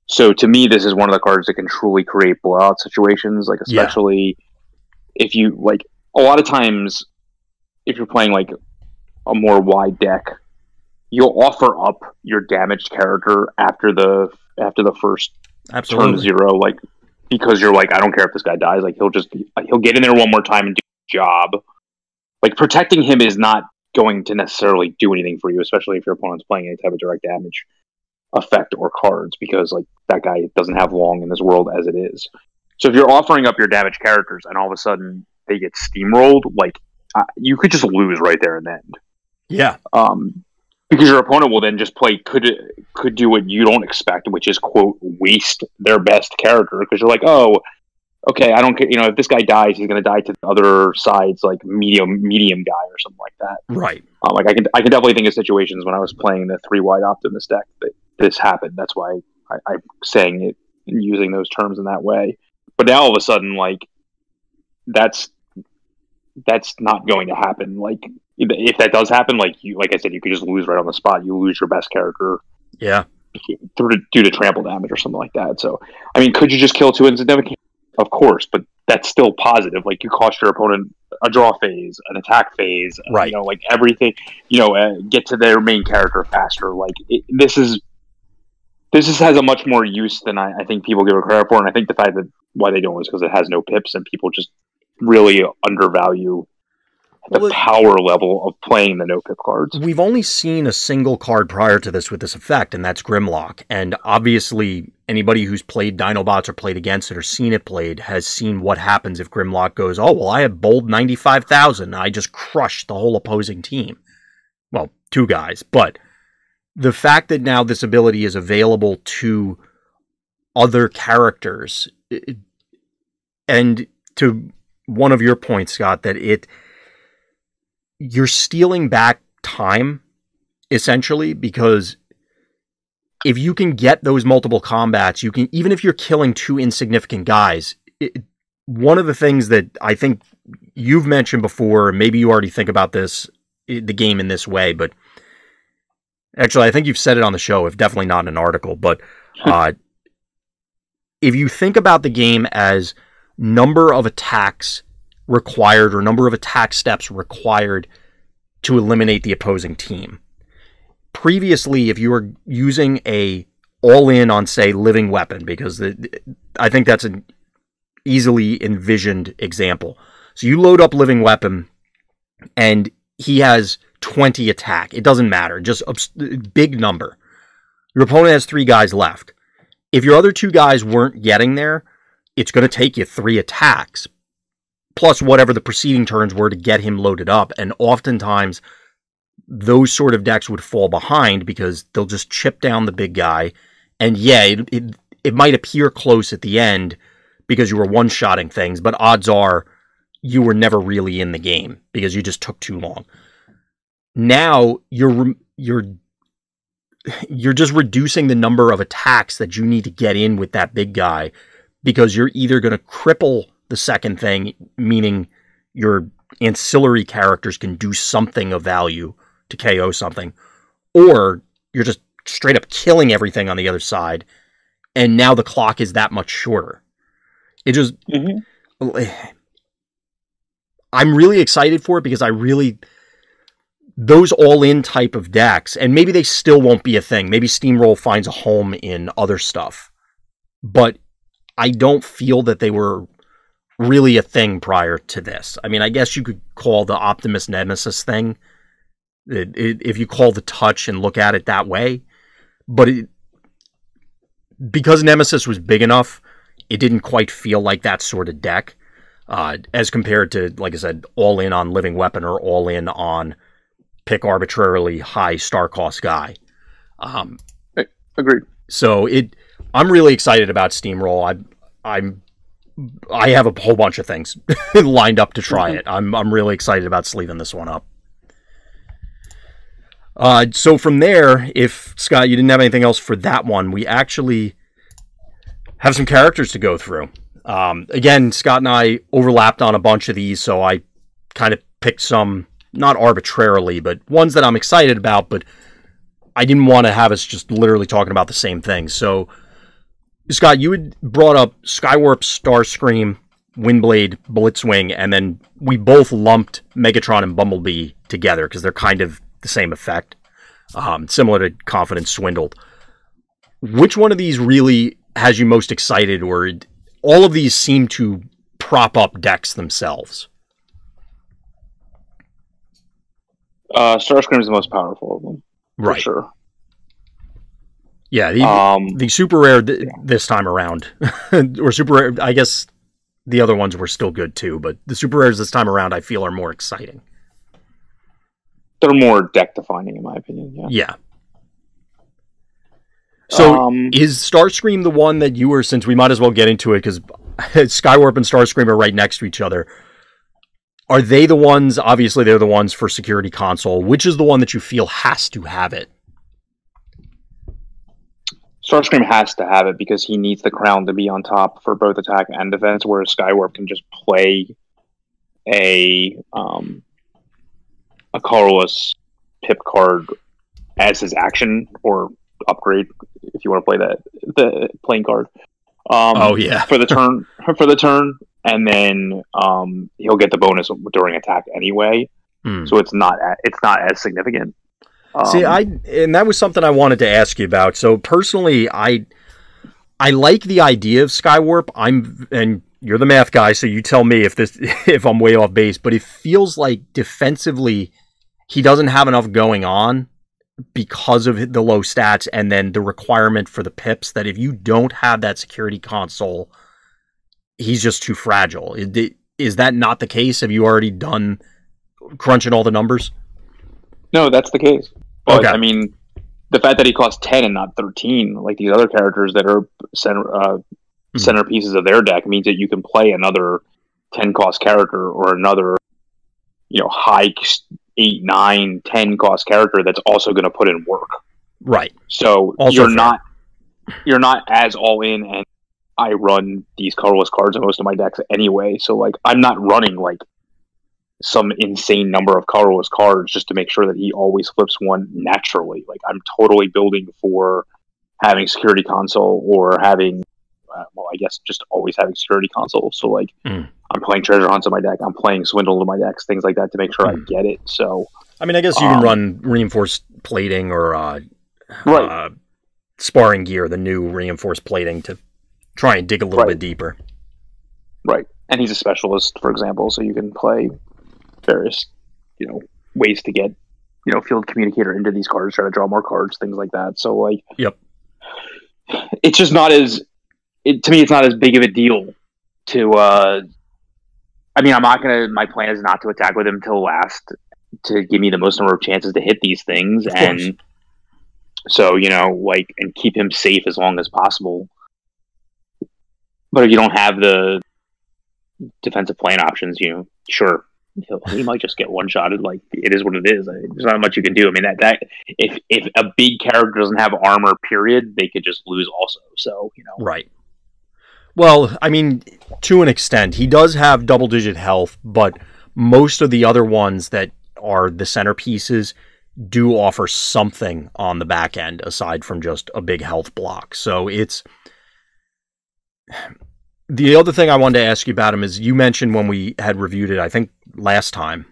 So to me, this is one of the cards that can truly create blowout situations, like especially if you, like, a lot of times, if you're playing like a more wide deck, you'll offer up your damaged character after the first turn 0, like, because you're like, I don't care if this guy dies, like he'll get in there one more time and do his job. Like, protecting him is not going to necessarily do anything for you, especially if your opponent's playing any type of direct damage effect or cards, because like that guy doesn't have long in this world as it is. So if you're offering up your damaged characters and all of a sudden they get steamrolled, like you could just lose right there and then. Yeah. Because your opponent will then just play could do what you don't expect, which is, quote, waste their best character, because you're like, oh, okay, I don't care. You know, if this guy dies, he's going to die to the other side's like medium guy or something like that. Right. Like I can definitely think of situations when I was playing the 3-wide Optimus deck that this happened. That's why I'm saying it and using those terms in that way. But now all of a sudden, like that's not going to happen. Like if that does happen, like I said, you could just lose right on the spot. You lose your best character. Yeah. Due to trample damage or something like that. So, I mean, could you just kill 2 insignificant? Of course, but that's still positive. Like, you cost your opponent a draw phase, an attack phase, right? You know, like everything. You know, get to their main character faster. Like this has a much more use than I think people give it credit for. And I think the fact that why they don't is because it has no pips, and people just really undervalue the power level of playing the no pip cards. We've only seen a single card prior to this with this effect, and that's Grimlock. And obviously, anybody who's played Dinobots or played against it or seen it played has seen what happens if Grimlock goes, oh, well, I have bold 95,000. I just crushed the whole opposing team. Well, 2 guys. But the fact that now this ability is available to other characters, and to one of your points, Scott, that you're stealing back time, essentially, because if you can get those multiple combats, you can, even if you're killing 2 insignificant guys, one of the things that I think you've mentioned before, maybe you already think about this, the game in this way, but actually I think you've said it on the show, if definitely not in an article, but if you think about the game as number of attacks required or number of attack steps required to eliminate the opposing team. Previously, if you were using a all-in on, say, living weapon, because I think that's an easily envisioned example. So you load up living weapon, and he has 20 attack. It doesn't matter, just a big number. Your opponent has 3 guys left. If your other 2 guys weren't getting there, it's going to take you 3 attacks, plus whatever the preceding turns were to get him loaded up. And oftentimes, those sort of decks would fall behind because they'll just chip down the big guy. And yeah, it might appear close at the end because you were one-shotting things, but odds are you were never really in the game because you just took too long. Now, you're just reducing the number of attacks that you need to get in with that big guy because you're either going to cripple the second thing, meaning your ancillary characters can do something of value to KO something, or you're just straight up killing everything on the other side, and now the clock is that much shorter. It just... I'm really excited for it because those all-in type of decks, and maybe they still won't be a thing. Maybe Steamroll finds a home in other stuff, but I don't feel that they were really a thing prior to this. I mean, I guess you could call the Optimus Nemesis thing, if you call the touch and look at it that way, but because Nemesis was big enough, it didn't quite feel like that sort of deck, as compared to, like I said, all in on living weapon or all in on pick arbitrarily high star cost guy. Agreed. So I'm really excited about Steamroll. I have a whole bunch of things lined up to try it. I'm really excited about sleeving this one up. So from there, if Scott, you didn't have anything else for that one, we actually have some characters to go through. Again, Scott and I overlapped on a bunch of these, so I kind of picked some, not arbitrarily, but ones that I'm excited about, but I didn't want to have us just literally talking about the same thing. So, Scott, you had brought up Skywarp, Starscream, Windblade, Blitzwing, and then we both lumped Megatron and Bumblebee together because they're kind of the same effect, similar to Confidence Swindled. Which one of these really has you most excited, or all of these seem to prop up decks themselves? Starscream is the most powerful of them, right? For sure. Yeah, the super rare this time around, or super rare. I guess the other ones were still good too, but the super rares this time around I feel are more exciting. They're more deck defining, in my opinion. Yeah. So is Starscream the one that you were? Since we might as well get into it because Skywarp and Starscream are right next to each other. Are they the ones? Obviously, they're the ones for Security Console. Which is the one that you feel has to have it? Starscream has to have it because he needs the crown to be on top for both attack and defense, whereas Skywarp can just play a colorless pip card as his action or upgrade if you want to play the playing card. For the turn, and then he'll get the bonus during attack anyway. So it's not as significant. And that was something I wanted to ask you about. So personally, I I like the idea of Skywarp. And you're the math guy, so you tell me if I'm way off base. But it feels like defensively, he doesn't have enough going on because of the low stats, and then the requirement for the pips. That if you don't have that security console, he's just too fragile. Is that not the case? Have you already done crunching all the numbers? No, that's the case. But, okay. I mean, the fact that he costs 10 and not 13, like these other characters that are centerpieces of their deck, means that you can play another 10 cost character or another, high 8, 9, 10 cost character that's also going to put in work. Right. So you're not as all in, and I run these colorless cards in most of my decks anyway. So like I'm not running like some insane number of colorless cards just to make sure that he always flips one naturally. Like I'm totally building for having security console or having, I guess just always having security console. So like I'm playing treasure hunts in my deck, I'm playing swindle in my decks, things like that to make sure I get it. So I mean, I guess you can run reinforced plating or right. Sparring gear, the new reinforced plating, to try and dig a little bit deeper. Right. And he's a specialist, for example, so you can play various, ways to get, field communicator into these cards, try to draw more cards, things like that. So like, yep. It's just not to me, it's not as big of a deal to, I mean, my plan is not to attack with him till last to give me the most number of chances to hit these things. And so, and keep him safe as long as possible. But if you don't have the defensive plan options, sure, he might just get one-shotted. Like, it is what it is. There's not much you can do. I mean, that if a big character doesn't have armor, period, they could just lose also. So, Right. Well, I mean, to an extent, he does have double-digit health, but most of the other ones that are the centerpieces do offer something on the back end aside from just a big health block. So it's... The other thing I wanted to ask you about him is you mentioned when we had reviewed it, I think last time,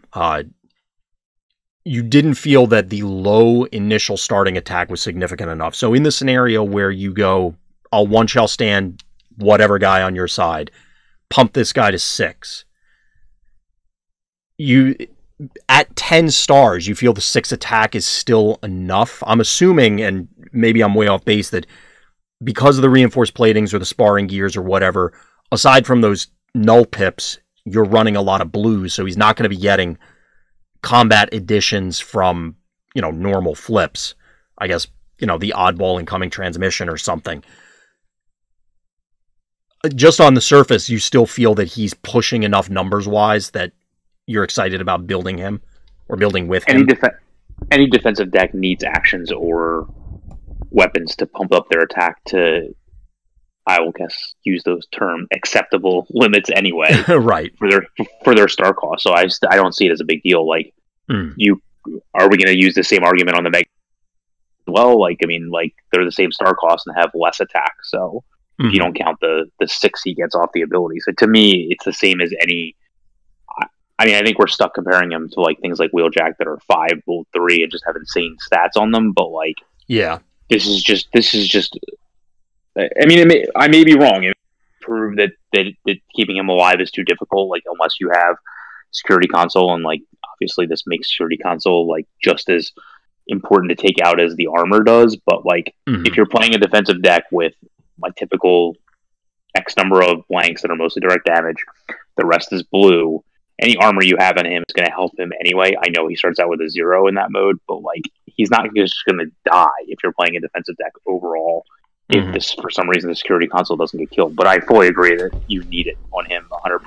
you didn't feel that the low initial starting attack was significant enough. So in the scenario where you go, I'll one shell stand whatever guy on your side, pump this guy to 6. You, at 10 stars, you feel the 6 attack is still enough. I'm assuming, and maybe I'm way off base, that because of the reinforced platings or the sparring gears or whatever, aside from those null pips, you're running a lot of blues, so he's not going to be getting combat additions from, normal flips. I guess, the oddball incoming transmission or something. Just on the surface, you still feel that he's pushing enough numbers-wise that you're excited about building him or building with him? Any defensive deck needs actions or weapons to pump up their attack to, I will guess, use those term acceptable limits anyway. Right. For their star cost. So I don't see it as a big deal. Like, are we going to use the same argument on the Mega? Well, they're the same star cost and have less attack. So if you don't count the 6 he gets off the ability. So to me, it's the same as any. I mean, I think we're stuck comparing him to things like Wheeljack that are 5, Bolt 3, and just have insane stats on them. But yeah. This is just. I mean, I may be wrong. It may prove that keeping him alive is too difficult. Unless you have security console, and obviously this makes security console just as important to take out as the armor does. But if you're playing a defensive deck with typical X number of blanks that are mostly direct damage, the rest is blue. Any armor you have on him is going to help him anyway. I know he starts out with a 0 in that mode, but he's not just going to die if you're playing a defensive deck overall. If this, for some reason, the security console doesn't get killed. But I fully agree that you need it on him 100%.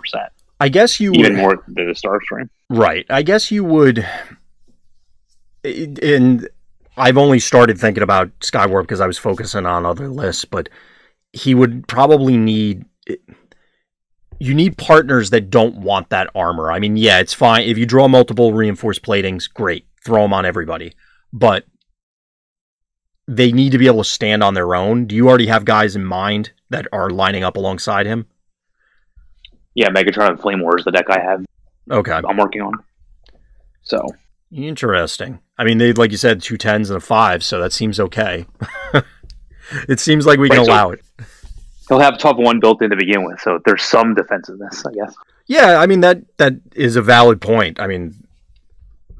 I guess you even more than the Starstream. Right. I guess you would. And I've only started thinking about Skywarp because I was focusing on other lists, but he would probably need. You need partners that don't want that armor. I mean, yeah, it's fine. If you draw multiple reinforced platings, great. Throw them on everybody. But they need to be able to stand on their own. Do you already have guys in mind that are lining up alongside him? Yeah, Megatron and Flame War is the deck I have. Okay. I'm working on. So. Interesting. I mean, they, like you said, 2 10s and a 5, so that seems okay. It seems like we can allow it. he'll have tough one built in to begin with, so there's some defensiveness, I guess. Yeah, I mean, that is a valid point. I mean,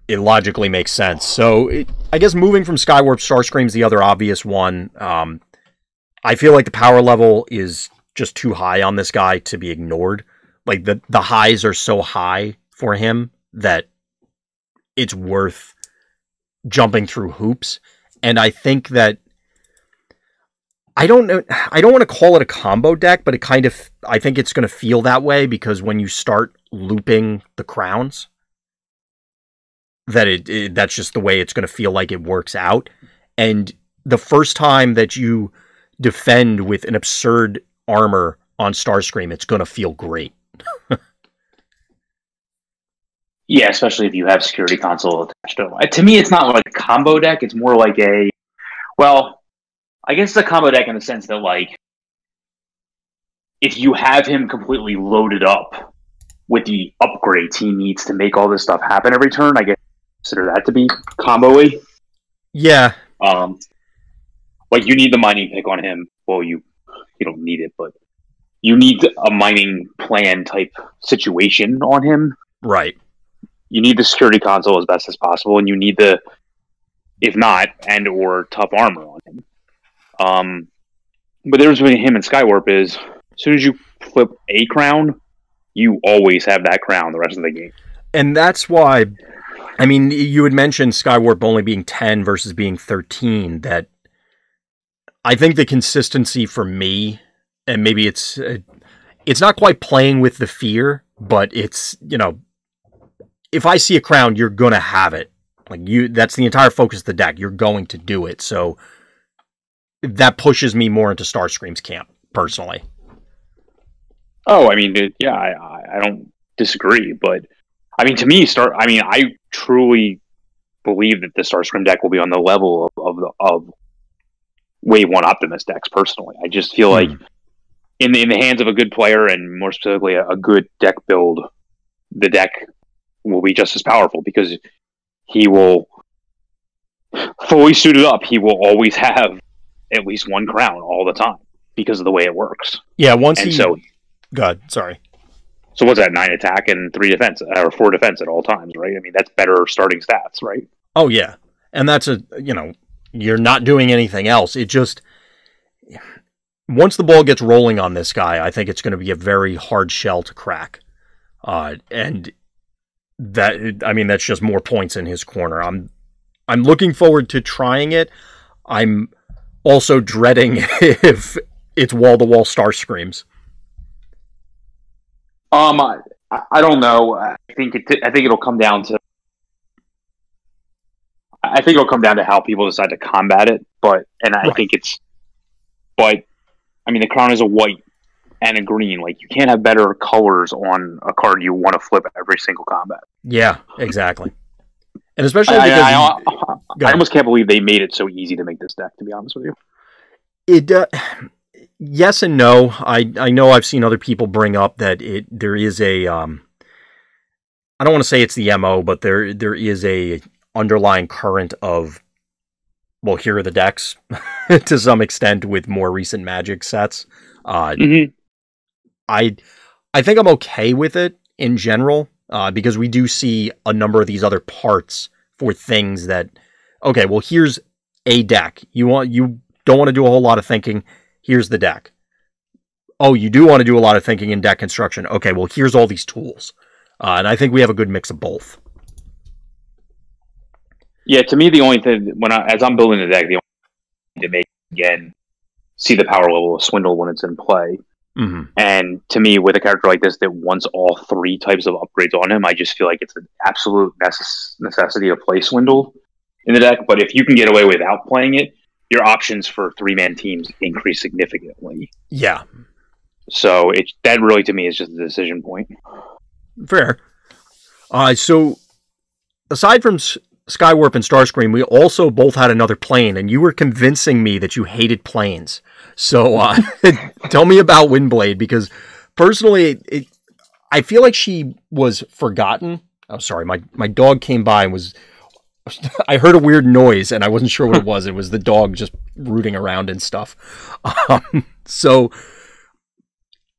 it logically makes sense. So, I guess moving from Skywarp, Starscream's the other obvious one. I feel like the power level is just too high on this guy to be ignored. Like, the highs are so high for him that it's worth jumping through hoops. And I think that I don't know. I don't want to call it a combo deck, but I think it's going to feel that way because when you start looping the crowns, that's just the way it's going to feel like it works out. And the first time that you defend with an absurd armor on Starscream, it's going to feel great. Yeah, especially if you have security console attached to it. To me, it's not like a combo deck. It's more like I guess it's a combo deck in the sense that, like, if you have him completely loaded up with the upgrades he needs to make all this stuff happen every turn, I guess consider that to be combo-y. Yeah. Like, you need the mining pick on him. Well, you don't need it, but you need a mining plan type situation on him. Right. You need the security console as best as possible, and you need the, if not, and or tough armor on him. But the difference between him and Skywarp is, as soon as you flip a crown, you always have that crown the rest of the game. And that's why, I mean, you had mentioned Skywarp only being 10 versus being 13, that I think the consistency for me, and maybe it's not quite playing with the fear, but it's, if I see a crown, you're going to have it. Like, that's the entire focus of the deck. You're going to do it. So that pushes me more into Starscream's camp, personally. Oh, I mean, I don't disagree, but I mean, to me, I truly believe that the Starscream deck will be on the level of Wave 1 Optimus decks, personally. I just feel like in the hands of a good player, and more specifically a good deck build, the deck will be just as powerful because he will, fully suited up, he will always have at least one crown all the time because of the way it works. Yeah, God, sorry. So what's that? 9 attack and 3 defense, or 4 defense at all times, right? I mean, that's better starting stats, right? Oh yeah, and that's you're not doing anything else. It just, once the ball gets rolling on this guy, I think it's going to be a very hard shell to crack. And that's just more points in his corner. I'm looking forward to trying it. I'm also dreading if it's wall-to-wall Starscreams. I don't know. I think it'll come down to how people decide to combat it. But I mean, the crown is a white and a green. Like, you can't have better colors on a card you want to flip every single combat. Yeah, exactly. And especially I almost can't believe they made it so easy to make this deck, to be honest with you. Yes and no. I know I've seen other people bring up that there is a I don't want to say it's the MO, but there is a underlying current of, well, here are the decks to some extent with more recent Magic sets. I think I'm okay with it in general because we do see a number of these other parts for things that, okay, well, here's a deck. You don't want to do a whole lot of thinking. Here's the deck. Oh, you do want to do a lot of thinking in deck construction. Okay, well, here's all these tools. And I think we have a good mix of both. Yeah, to me, the only thing, as I'm building the deck, the only thing to make, again, see the power level of Swindle when it's in play. Mm-hmm. And to me, with a character like this that wants all 3 types of upgrades on him, I just feel like it's an absolute necessity to play Swindle in the deck. But if you can get away without playing it, your options for 3-man teams increase significantly. Yeah. So that really, to me, is just a decision point. Fair. So aside from Skywarp and Starscream, we also both had another plane, and you were convincing me that you hated planes. So tell me about Windblade, because personally, I feel like she was forgotten. Oh, sorry, my dog came by and I heard a weird noise, and I wasn't sure what it was. It was the dog just rooting around and stuff. So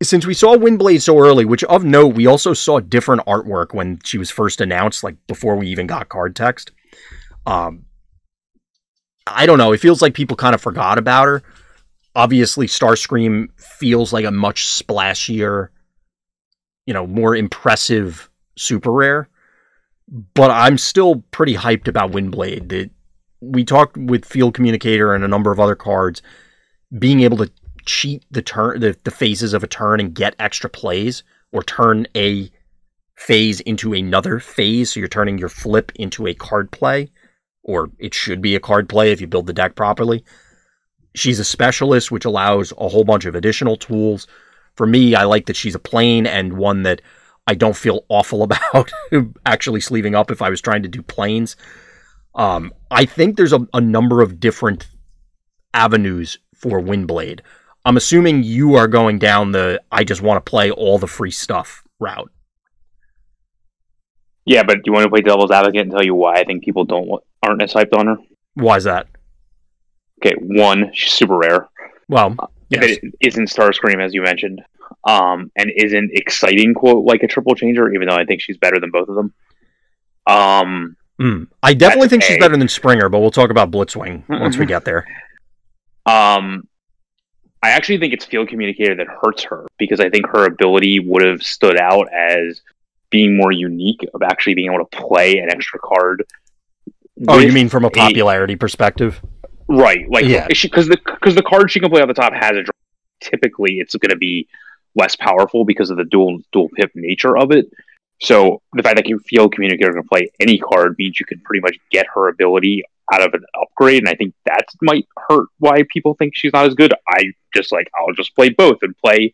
since we saw Windblade so early, which of note, we also saw different artwork when she was first announced, like before we even got card text. I don't know. It feels like people kind of forgot about her. Obviously, Starscream feels like a much splashier, more impressive super rare. But I'm still pretty hyped about Windblade. We talked with Field Communicator and a number of other cards, being able to cheat the phases of a turn and get extra plays, or turn a phase into another phase. So you're turning your flip into a card play, or it should be a card play if you build the deck properly. She's a specialist, which allows a whole bunch of additional tools. For me, I like that she's a plane, and one that I don't feel awful about actually sleeving up if I was trying to do planes. I think there's a number of different avenues for Windblade. I'm assuming you are going down the I just want to play all the free stuff route. Yeah, but do you want to play devil's advocate and tell you why I think people aren't as hyped on her? Why is that? Okay, one, she's super rare. Well, yes. It isn't Starscream, as you mentioned, and isn't exciting, quote, like a triple changer, even though I think she's better than both of them. I definitely think she's better than Springer, but we'll talk about Blitzwing once we get there. I actually think it's Field Communicator that hurts her, because I think her ability would have stood out as being more unique, of actually being able to play an extra card. Oh, you mean from a popularity perspective? Right, like, yeah, because the card she can play on the top has a draw. Typically, it's going to be less powerful because of the dual pip nature of it. So the fact that Field Communicator can play any card means you can pretty much get her ability out of an upgrade, and I think that might hurt why people think she's not as good. I'll just play both and play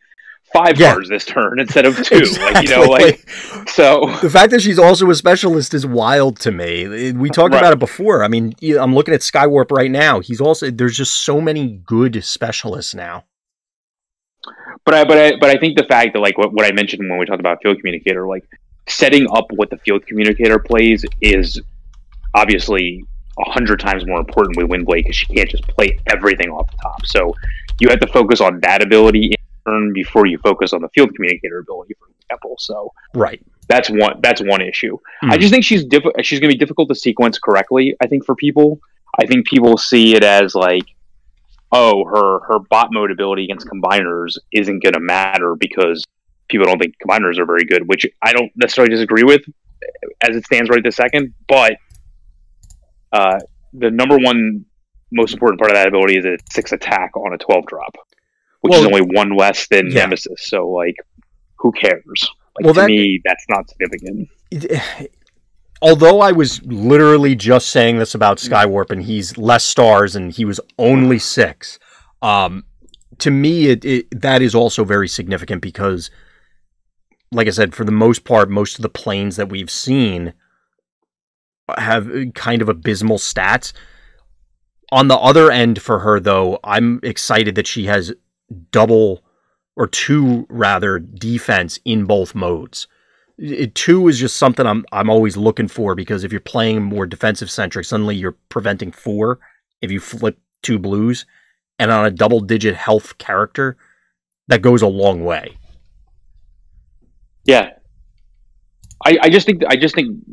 5 cards this turn instead of 2. Exactly. So the fact that she's also a specialist is wild to me. We talked about it before. I mean, I'm looking at Skywarp right now. There's just so many good specialists now. But I think the fact that, like, what I mentioned when we talked about Field Communicator, like, setting up what the Field Communicator plays is obviously 100 times more important with Windblade, because she can't just play everything off the top. So you have to focus on that ability in turn before you focus on the Field Communicator ability, for example. So that's one issue. I just think she's going to be difficult to sequence correctly. I think for people, see it as like, oh, her bot mode ability against combiners isn't going to matter because people don't think combiners are very good, which I don't necessarily disagree with as it stands right this second. But the number one most important part of that ability is it's 6 attack on a 12 drop, which is only 1 less than Nemesis. So, like, who cares? Like, to me, that's not significant. Although I was literally just saying this about Skywarp, and he's less stars, and he was only 6. To me, that is also very significant because, like I said, for the most part, most of the planes that we've seen have kind of abysmal stats. On the other end for her, though, I'm excited that she has 2 defense in both modes. 2 is just something I'm always looking for, because if you're playing more defensive centric, suddenly you're preventing 4 if you flip 2 blues, and on a double-digit health character, that goes a long way. Yeah. I just think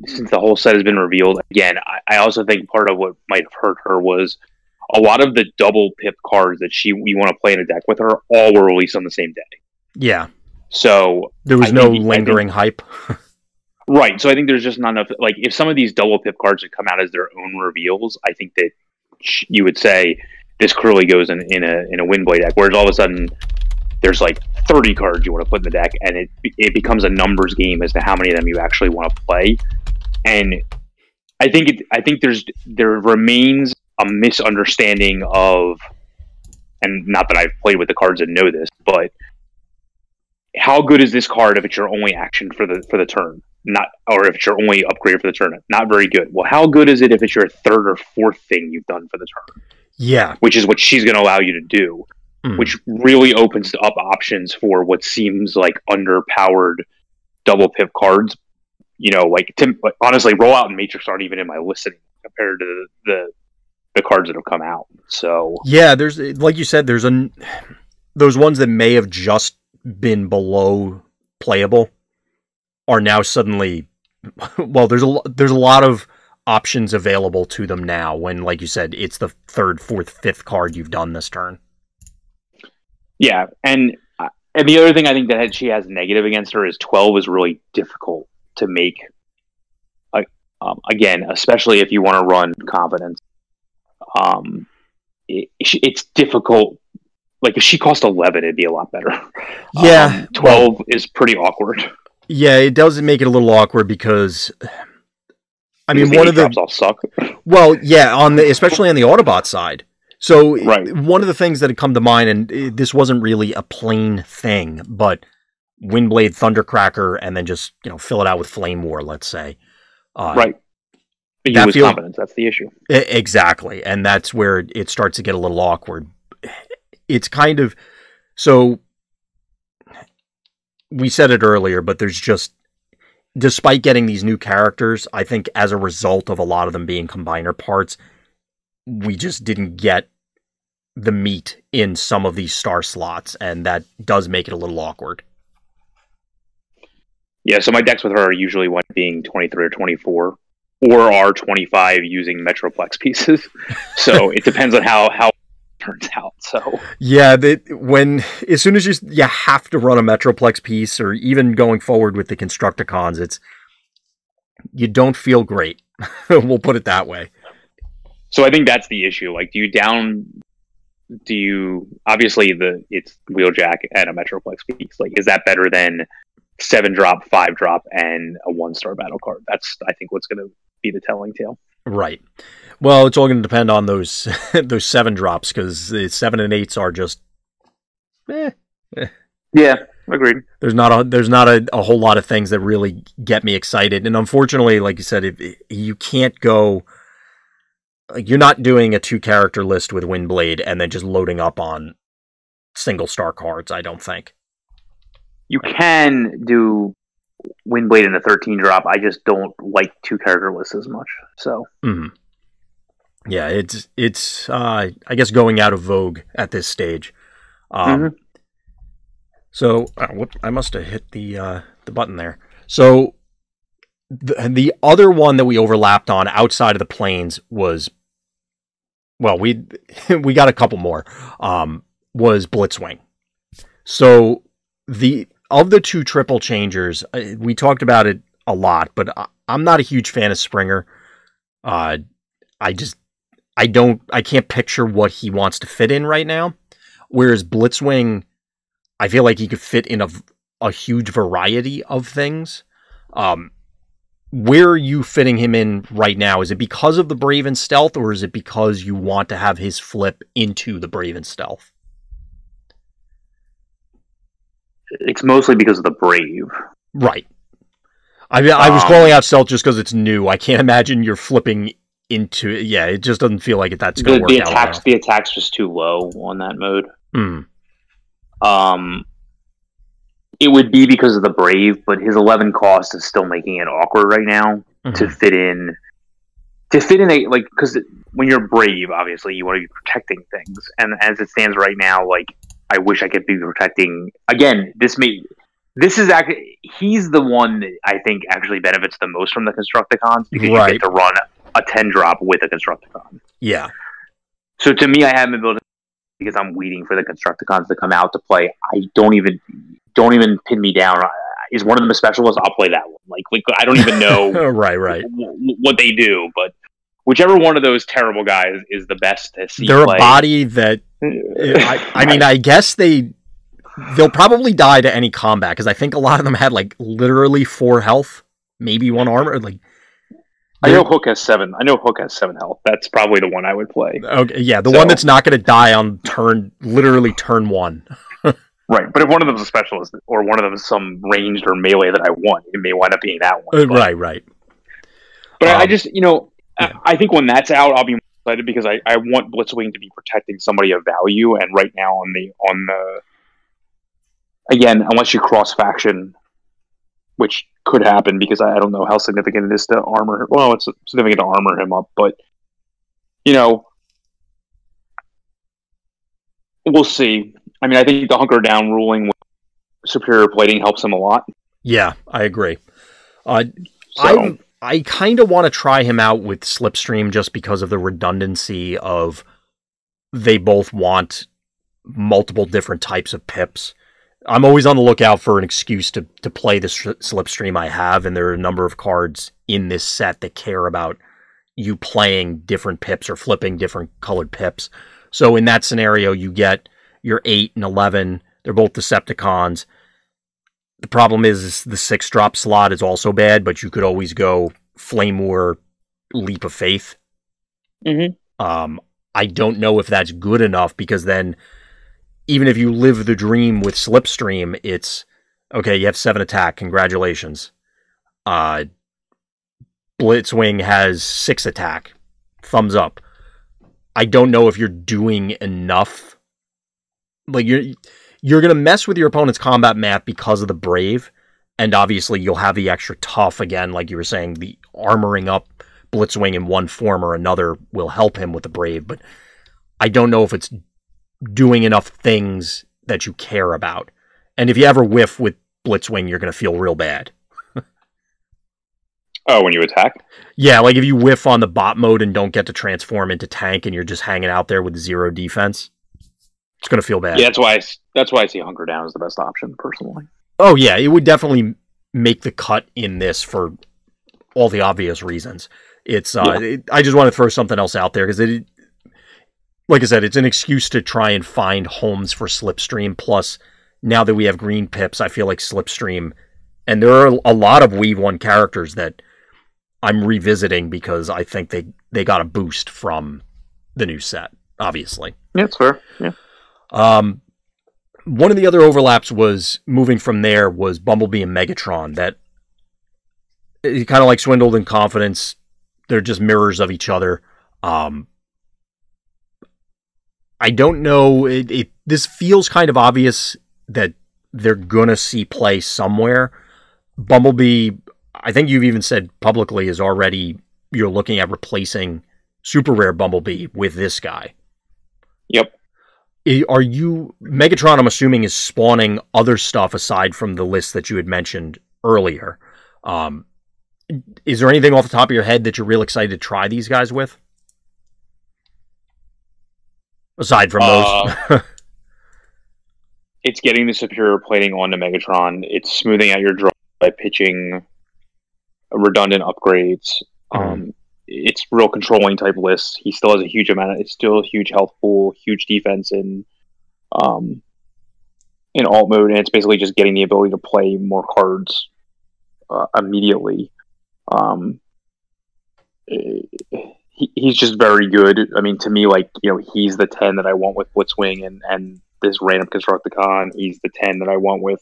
since the whole set has been revealed, again, I also think part of what might have hurt her was a lot of the double pip cards that we want to play in a deck with her all were released on the same day. Yeah. So there was no lingering hype. Right. So I think there's just not enough. Like, if some of these double pip cards had come out as their own reveals, I think that you would say this clearly goes in a Windblade deck. Whereas all of a sudden there's like 30 cards you want to put in the deck, and it becomes a numbers game as to how many of them you actually want to play. And I think there remains a misunderstanding of, and not that I've played with the cards and know this, but how good is this card if it's your only action for the turn? Or if it's your only upgrade for the turn? Not very good. Well, how good is it if it's your 3rd or 4th thing you've done for the turn? Yeah. Which is what she's going to allow you to do. Which really opens up options for what seems like underpowered double pip cards. Honestly, Rollout and Matrix aren't even in my listening compared to the cards that have come out. So yeah, there's, like you said, there's those ones that may have just been below playable are now suddenly, well, there's a lot of options available to them now when, like you said, it's the third, fourth, fifth card you've done this turn. Yeah, and the other thing I think that she has negative against her is 12 is really difficult to make. Again, especially if you want to run confidence, it's difficult. Like if she cost 11, it'd be a lot better. Yeah, 12 is pretty awkward. Yeah, it does make it a little awkward because, I mean, one of the drops all suck. Well, yeah, especially on the Autobot side. So right. One of the things that had come to mind, and this wasn't really a plain thing, but Windblade, Thundercracker, and then just fill it out with Flame War, let's say. Right. You lose confidence. That's the issue. Exactly, and that's where it starts to get a little awkward. It's kind of so. We said it earlier, but there's just, despite getting these new characters, I think as a result of a lot of them being combiner parts, we just didn't get the meat in some of these star slots, and that does make it a little awkward. Yeah, so my decks with her are usually one being 23 or 24, or are 25 using Metroplex pieces. So it depends on how it turns out. So yeah, as soon as you have to run a Metroplex piece, or even going forward with the Constructicons, you don't feel great. We'll put it that way. So I think that's the issue. Like, obviously it's Wheeljack and a Metroplex piece. Like, is that better than 7-drop, 5-drop, and a 1-star battle card? That's, I think, what's going to be the telling tale. Right. Well, it's all going to depend on those 7-drops, because the 7 and 8s are just Yeah, agreed. There's not a whole lot of things that really get me excited, and unfortunately, like you said, you can't go. Like, you're not doing a 2-character list with Windblade and then just loading up on single star cards, I don't think. You can do Windblade in a 13-drop. I just don't like 2-character lists as much. So, yeah, it's I guess going out of vogue at this stage. So I must have hit the button there. So the other one that we overlapped on outside of the planes was, well, we got a couple more. Was Blitzwing. So of the 2 triple changers, we talked about it a lot, but I'm not a huge fan of Springer. I can't picture what he wants to fit in right now. Whereas Blitzwing, I feel like he could fit in a huge variety of things. Where are you fitting him in right now? Is it because of the Brave and Stealth, or is it because you want to have his flip into the Brave and Stealth? It's mostly because of the Brave. Right. I mean, I was calling out Stealth just because it's new. I can't imagine you're flipping into it. Yeah, it just doesn't feel like that's going to work out. The attack's just too low on that mode. It would be because of the Brave, but his 11 cost is still making it awkward right now to fit in. Because when you're Brave, obviously you want to be protecting things, and as it stands right now, like, I wish I could be protecting. Again, he's the one that I think actually benefits the most from the Constructicons, because you get to run a 10-drop with a Constructicon. Yeah. So to me, I haven't been able to, because I'm waiting for the Constructicons to come out to play. I don't even pin me down. Is one of them a specialist? I'll play that one. Like I don't even know right. what they do, but whichever one of those terrible guys is the best to see. They're play. A body that I mean, I guess they'll probably die to any combat, because I think a lot of them had like literally 4 health, maybe 1 armor. Like, I know Hook has 7. I know Hook has 7 health. That's probably the one I would play. Okay, yeah, the one that's not going to die on turn 1. Right, but if one of them is a specialist, or one of them is some ranged or melee that I want, it may wind up being that one. Right. But I just, I think when that's out, I'll be more excited, because I want Blitzwing to be protecting somebody of value, and right now on the again, unless you cross faction, which could happen, because I don't know how significant it is to armor. Well, it's significant to armor him up, but we'll see. I mean, I think the hunker down ruling superior plating helps him a lot. Yeah, I agree. So, I kind of want to try him out with Slipstream just because of the redundancy of they both want multiple different types of pips. I'm always on the lookout for an excuse to play the Slipstream I have, and there are a number of cards in this set that care about you playing different pips or flipping different colored pips. So in that scenario, you get your 8 and 11. They're both Decepticons. The problem is the 6-drop slot is also bad, but you could always go Flame War, Leap of Faith. mm-hmm. I don't know if that's good enough, because then even if you live the dream with Slipstream, it's, okay, you have 7 attack, congratulations. Blitzwing has 6 attack, thumbs up. I don't know if you're doing enough. Like, you're going to mess with your opponent's combat map because of the Brave, and obviously you'll have the extra tough again, like you were saying, the armoring up Blitzwing in one form or another will help him with the Brave, but I don't know if it's doing enough things that you care about. And if you ever whiff with Blitzwing, you're going to feel real bad. Oh, when you attack? Yeah, like if you whiff on the bot mode and don't get to transform into tank and you're just hanging out there with 0 defense, it's going to feel bad. Yeah, that's why I see Hunker Down as the best option, personally. Oh, yeah, it would definitely make the cut in this for all the obvious reasons. It's I just want to throw something else out there, because like I said, it's an excuse to try and find homes for Slipstream. Plus, now that we have green pips, I feel like Slipstream, and there are a lot of Weave 1 characters that I'm revisiting because I think they got a boost from the new set, obviously. Yeah, it's fair. Yeah. One of the other overlaps was, moving from there, was Bumblebee and Megatron. That, kind of like Swindled and Confidence, they're just mirrors of each other. I don't know. This feels kind of obvious that they're gonna see play somewhere. Bumblebee, I think you've even said publicly, is already, you're looking at replacing Super Rare Bumblebee with this guy. Yep. Are you... Megatron, I'm assuming, is spawning other stuff aside from the list that you had mentioned earlier. Is there anything off the top of your head that you're real excited to try these guys with? Aside from those. It's getting the superior plating onto Megatron. It's smoothing out your draw by pitching redundant upgrades. It's real controlling type lists. He still has a huge amount of... It's still a huge health pool, huge defense in alt mode, and it's basically just getting the ability to play more cards immediately. He's just very good. I mean, to me, like, you know, he's the 10 that I want with Blitzwing and this random Constructicon. He's the 10 that I want with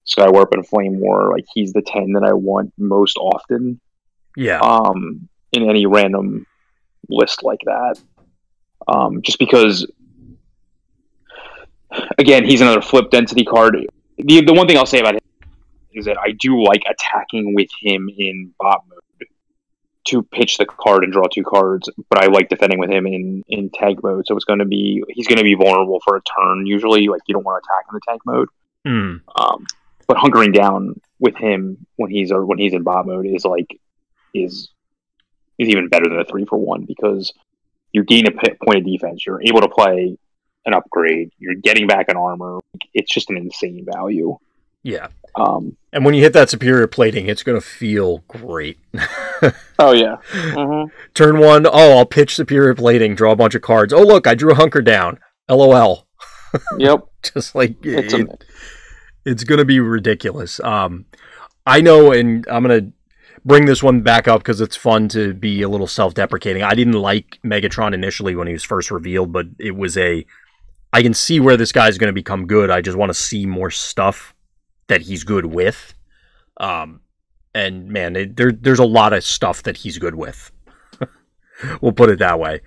Skywarp and Flame War. Like, he's the 10 that I want most often. Yeah. In any random list like that. Just because, again, he's another flip density card. The one thing I'll say about him is that I do like attacking with him in bot mode to pitch the card and draw 2 cards, but I like defending with him in tank mode. So he's going to be vulnerable for a turn. Usually, like, you don't want to attack in the tank mode. But hunkering down with him when he's in bot mode is even better than a 3-for-1, because you gain a point of defense. You're able to play an upgrade. You're getting back an armor. It's just an insane value. Yeah. And when you hit that superior plating, it's going to feel great. Oh, yeah. Mm-hmm. Turn 1, I'll pitch superior plating, draw a bunch of cards. Oh, look, I drew a hunker down. LOL. Yep. Just like, it's going to be ridiculous. I know, and I'm going to bring this one back up because it's fun to be a little self-deprecating. I didn't like Megatron initially when he was first revealed, but it was I can see where this guy's going to become good. I just want to see more stuff that he's good with. And man, there's a lot of stuff that he's good with. We'll put it that way.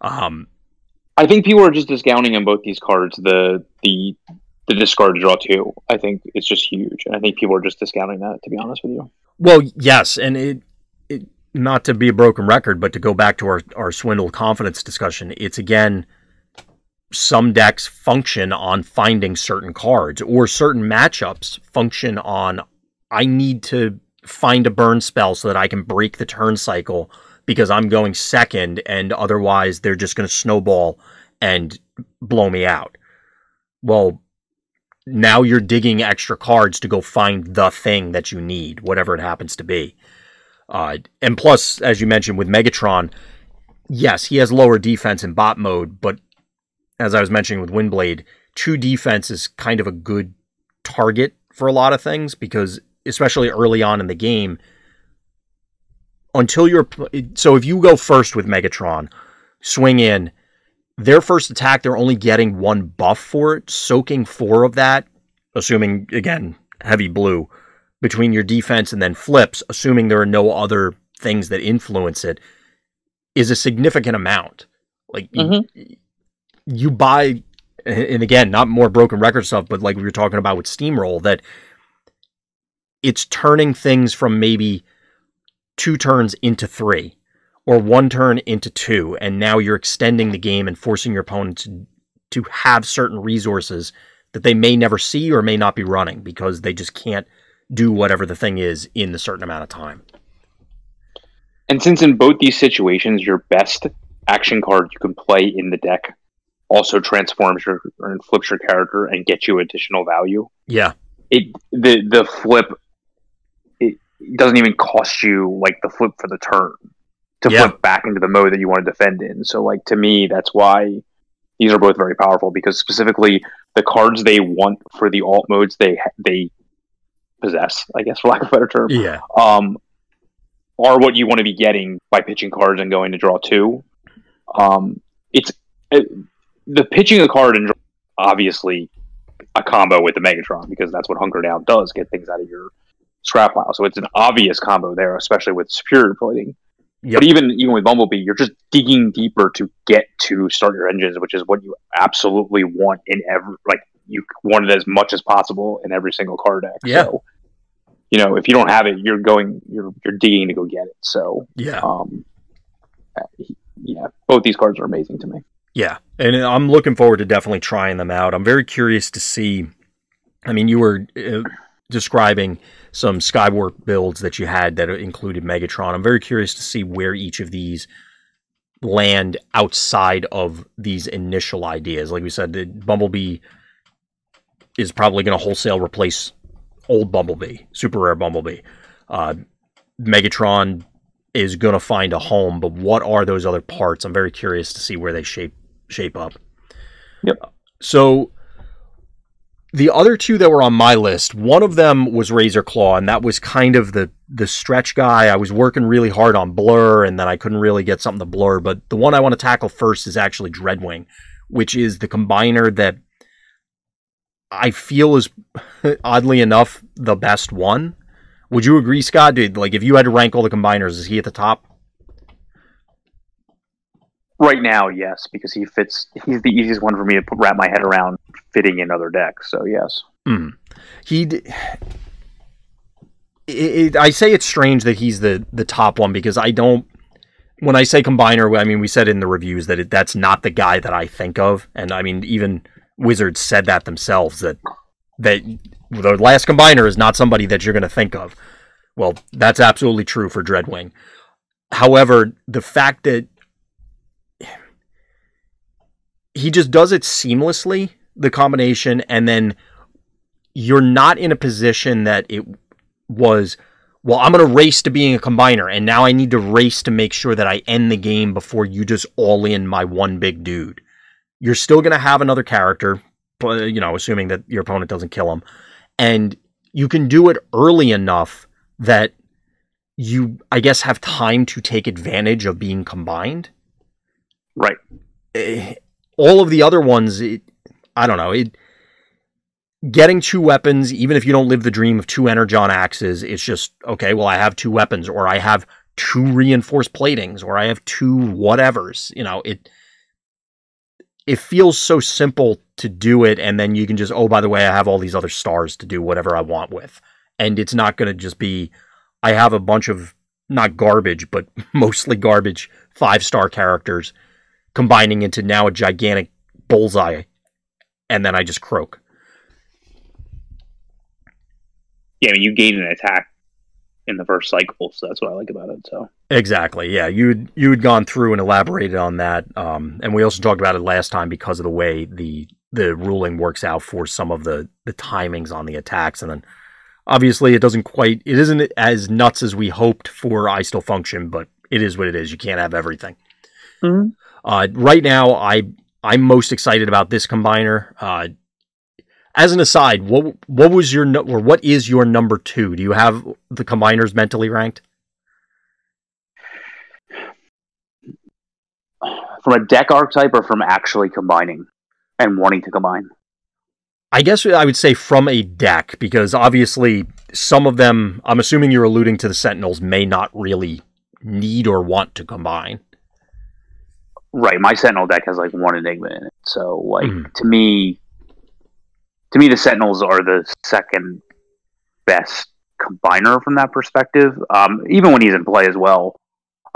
I think people are just discounting on both these cards. The discard to draw 2, I think it's just huge. And I think people are just discounting that, to be honest with you. Well, yes, and it not to be a broken record, but to go back to our Swindle confidence discussion, it's again some decks function on finding certain cards, or certain matchups function on, I need to find a burn spell so that I can break the turn cycle because I'm going second, and otherwise they're just going to snowball and blow me out. Well, now you're digging extra cards to go find the thing that you need, whatever it happens to be. And plus, as you mentioned with Megatron, yes, he has lower defense in bot mode, but as I was mentioning with Windblade, 2 defense is kind of a good target for a lot of things, because especially early on in the game, so if you go first with Megatron, swing in, their first attack, they're only getting 1 buff for it, soaking 4 of that, assuming, again, heavy blue, between your defense and then flips, assuming there are no other things that influence it, is a significant amount. Like, you buy, and again, not more broken record stuff, but like we were talking about with Steamroll, that it's turning things from maybe 2 turns into 3, or 1 turn into 2, and now you're extending the game and forcing your opponent to have certain resources that they may never see or may not be running because they just can't do whatever the thing is in the certain amount of time. And since in both these situations, your best action card you can play in the deck also transforms and flips your character and gets you additional value. Yeah. The flip, it doesn't even cost you like the flip for the turn to flip back into the mode that you want to defend in. So like, to me, that's why these are both very powerful, because specifically the cards they want for the alt modes they possess, I guess, for lack of a better term, are what you want to be getting by pitching cards and going to draw 2. The pitching a card and draw, obviously a combo with the Megatron, because that's what Hunker Down does, get things out of your scrap pile. So it's an obvious combo there, especially with superior plating. Yep. But even with Bumblebee, you're just digging deeper to get to start your engines, which is what you absolutely want in every, like, you want it as much as possible in every single card deck. Yeah. So, if you don't have it, you're digging to go get it. So both these cards are amazing to me. Yeah, and I'm looking forward to definitely trying them out. I'm very curious to see, I mean, you were describing some Skywarp builds that you had that included Megatron. I'm very curious to see where each of these land outside of these initial ideas. Like we said, Bumblebee is probably going to wholesale replace old Bumblebee, super rare Bumblebee. Megatron is going to find a home, but what are those other parts? I'm very curious to see where they shape up. Yep. So the other 2 that were on my list, one of them was Razor Claw, and that was kind of the stretch guy. I was working really hard on Blur, and then I couldn't really get something to blur. But the one I want to tackle first is actually Dreadwing, which is the combiner that I feel is, oddly enough, the best one. Would you agree, Scott? Dude, like, if you had to rank all the combiners, is he at the top? Right now, yes, because he's the easiest one for me to wrap my head around fitting in other decks. So yes. I say it's strange that he's the top one, because I don't. When I say combiner, I mean, we said in the reviews that that's not the guy that I think of, and I mean, even Wizards said that themselves, that the last combiner is not somebody that you're going to think of. Well, that's absolutely true for Dreadwing. However, the fact that he just does it seamlessly, the combination, and then you're not in a position that it was, well, I'm going to race to being a combiner, and now I need to race to make sure that I end the game before you just all in my one big dude. You're still going to have another character, assuming that your opponent doesn't kill him, and you can do it early enough that you, I guess, have time to take advantage of being combined. Right. All of the other ones, I don't know. Getting 2 weapons, even if you don't live the dream of 2 Energon axes, it's just, okay, well, I have 2 weapons, or I have 2 reinforced platings, or I have 2 whatevers. It feels so simple to do it, and then you can just, oh, by the way, I have all these other stars to do whatever I want with. And it's not going to just be, I have a bunch of, not garbage, but mostly garbage 5-star characters combining into now a gigantic bullseye, and then I just croak. Yeah, I mean, you gain an attack in the first cycle, so that's what I like about it. So Exactly, yeah. You had gone through and elaborated on that, and we also talked about it last time because of the way the ruling works out for some of the timings on the attacks, and then obviously it isn't as nuts as we hoped for I Still Function, but it is what it is. You can't have everything. Mm-hmm. Right now, I'm most excited about this combiner. As an aside, what was what is your number 2? Do you have the combiners mentally ranked? From a deck archetype or from actually combining and wanting to combine? I guess I would say from a deck, because obviously some of them, I'm assuming you're alluding to the Sentinels, may not really need or want to combine. Right, my Sentinel deck has like 1 Enigma in it, so like to me, the Sentinels are the second best combiner from that perspective. Even when he's in play as well,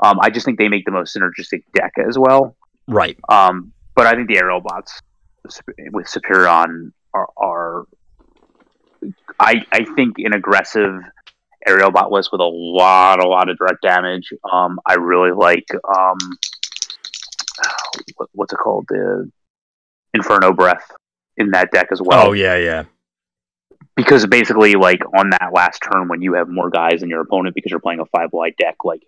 I just think they make the most synergistic deck as well. Right. But I think the aerial bots with Superion are I think an aggressive aerial bot list with a lot of direct damage. I really like what's it called, the Inferno Breath in that deck as well. Oh yeah. Because basically, like on that last turn, when you have more guys than your opponent because you're playing a 5 wide deck, like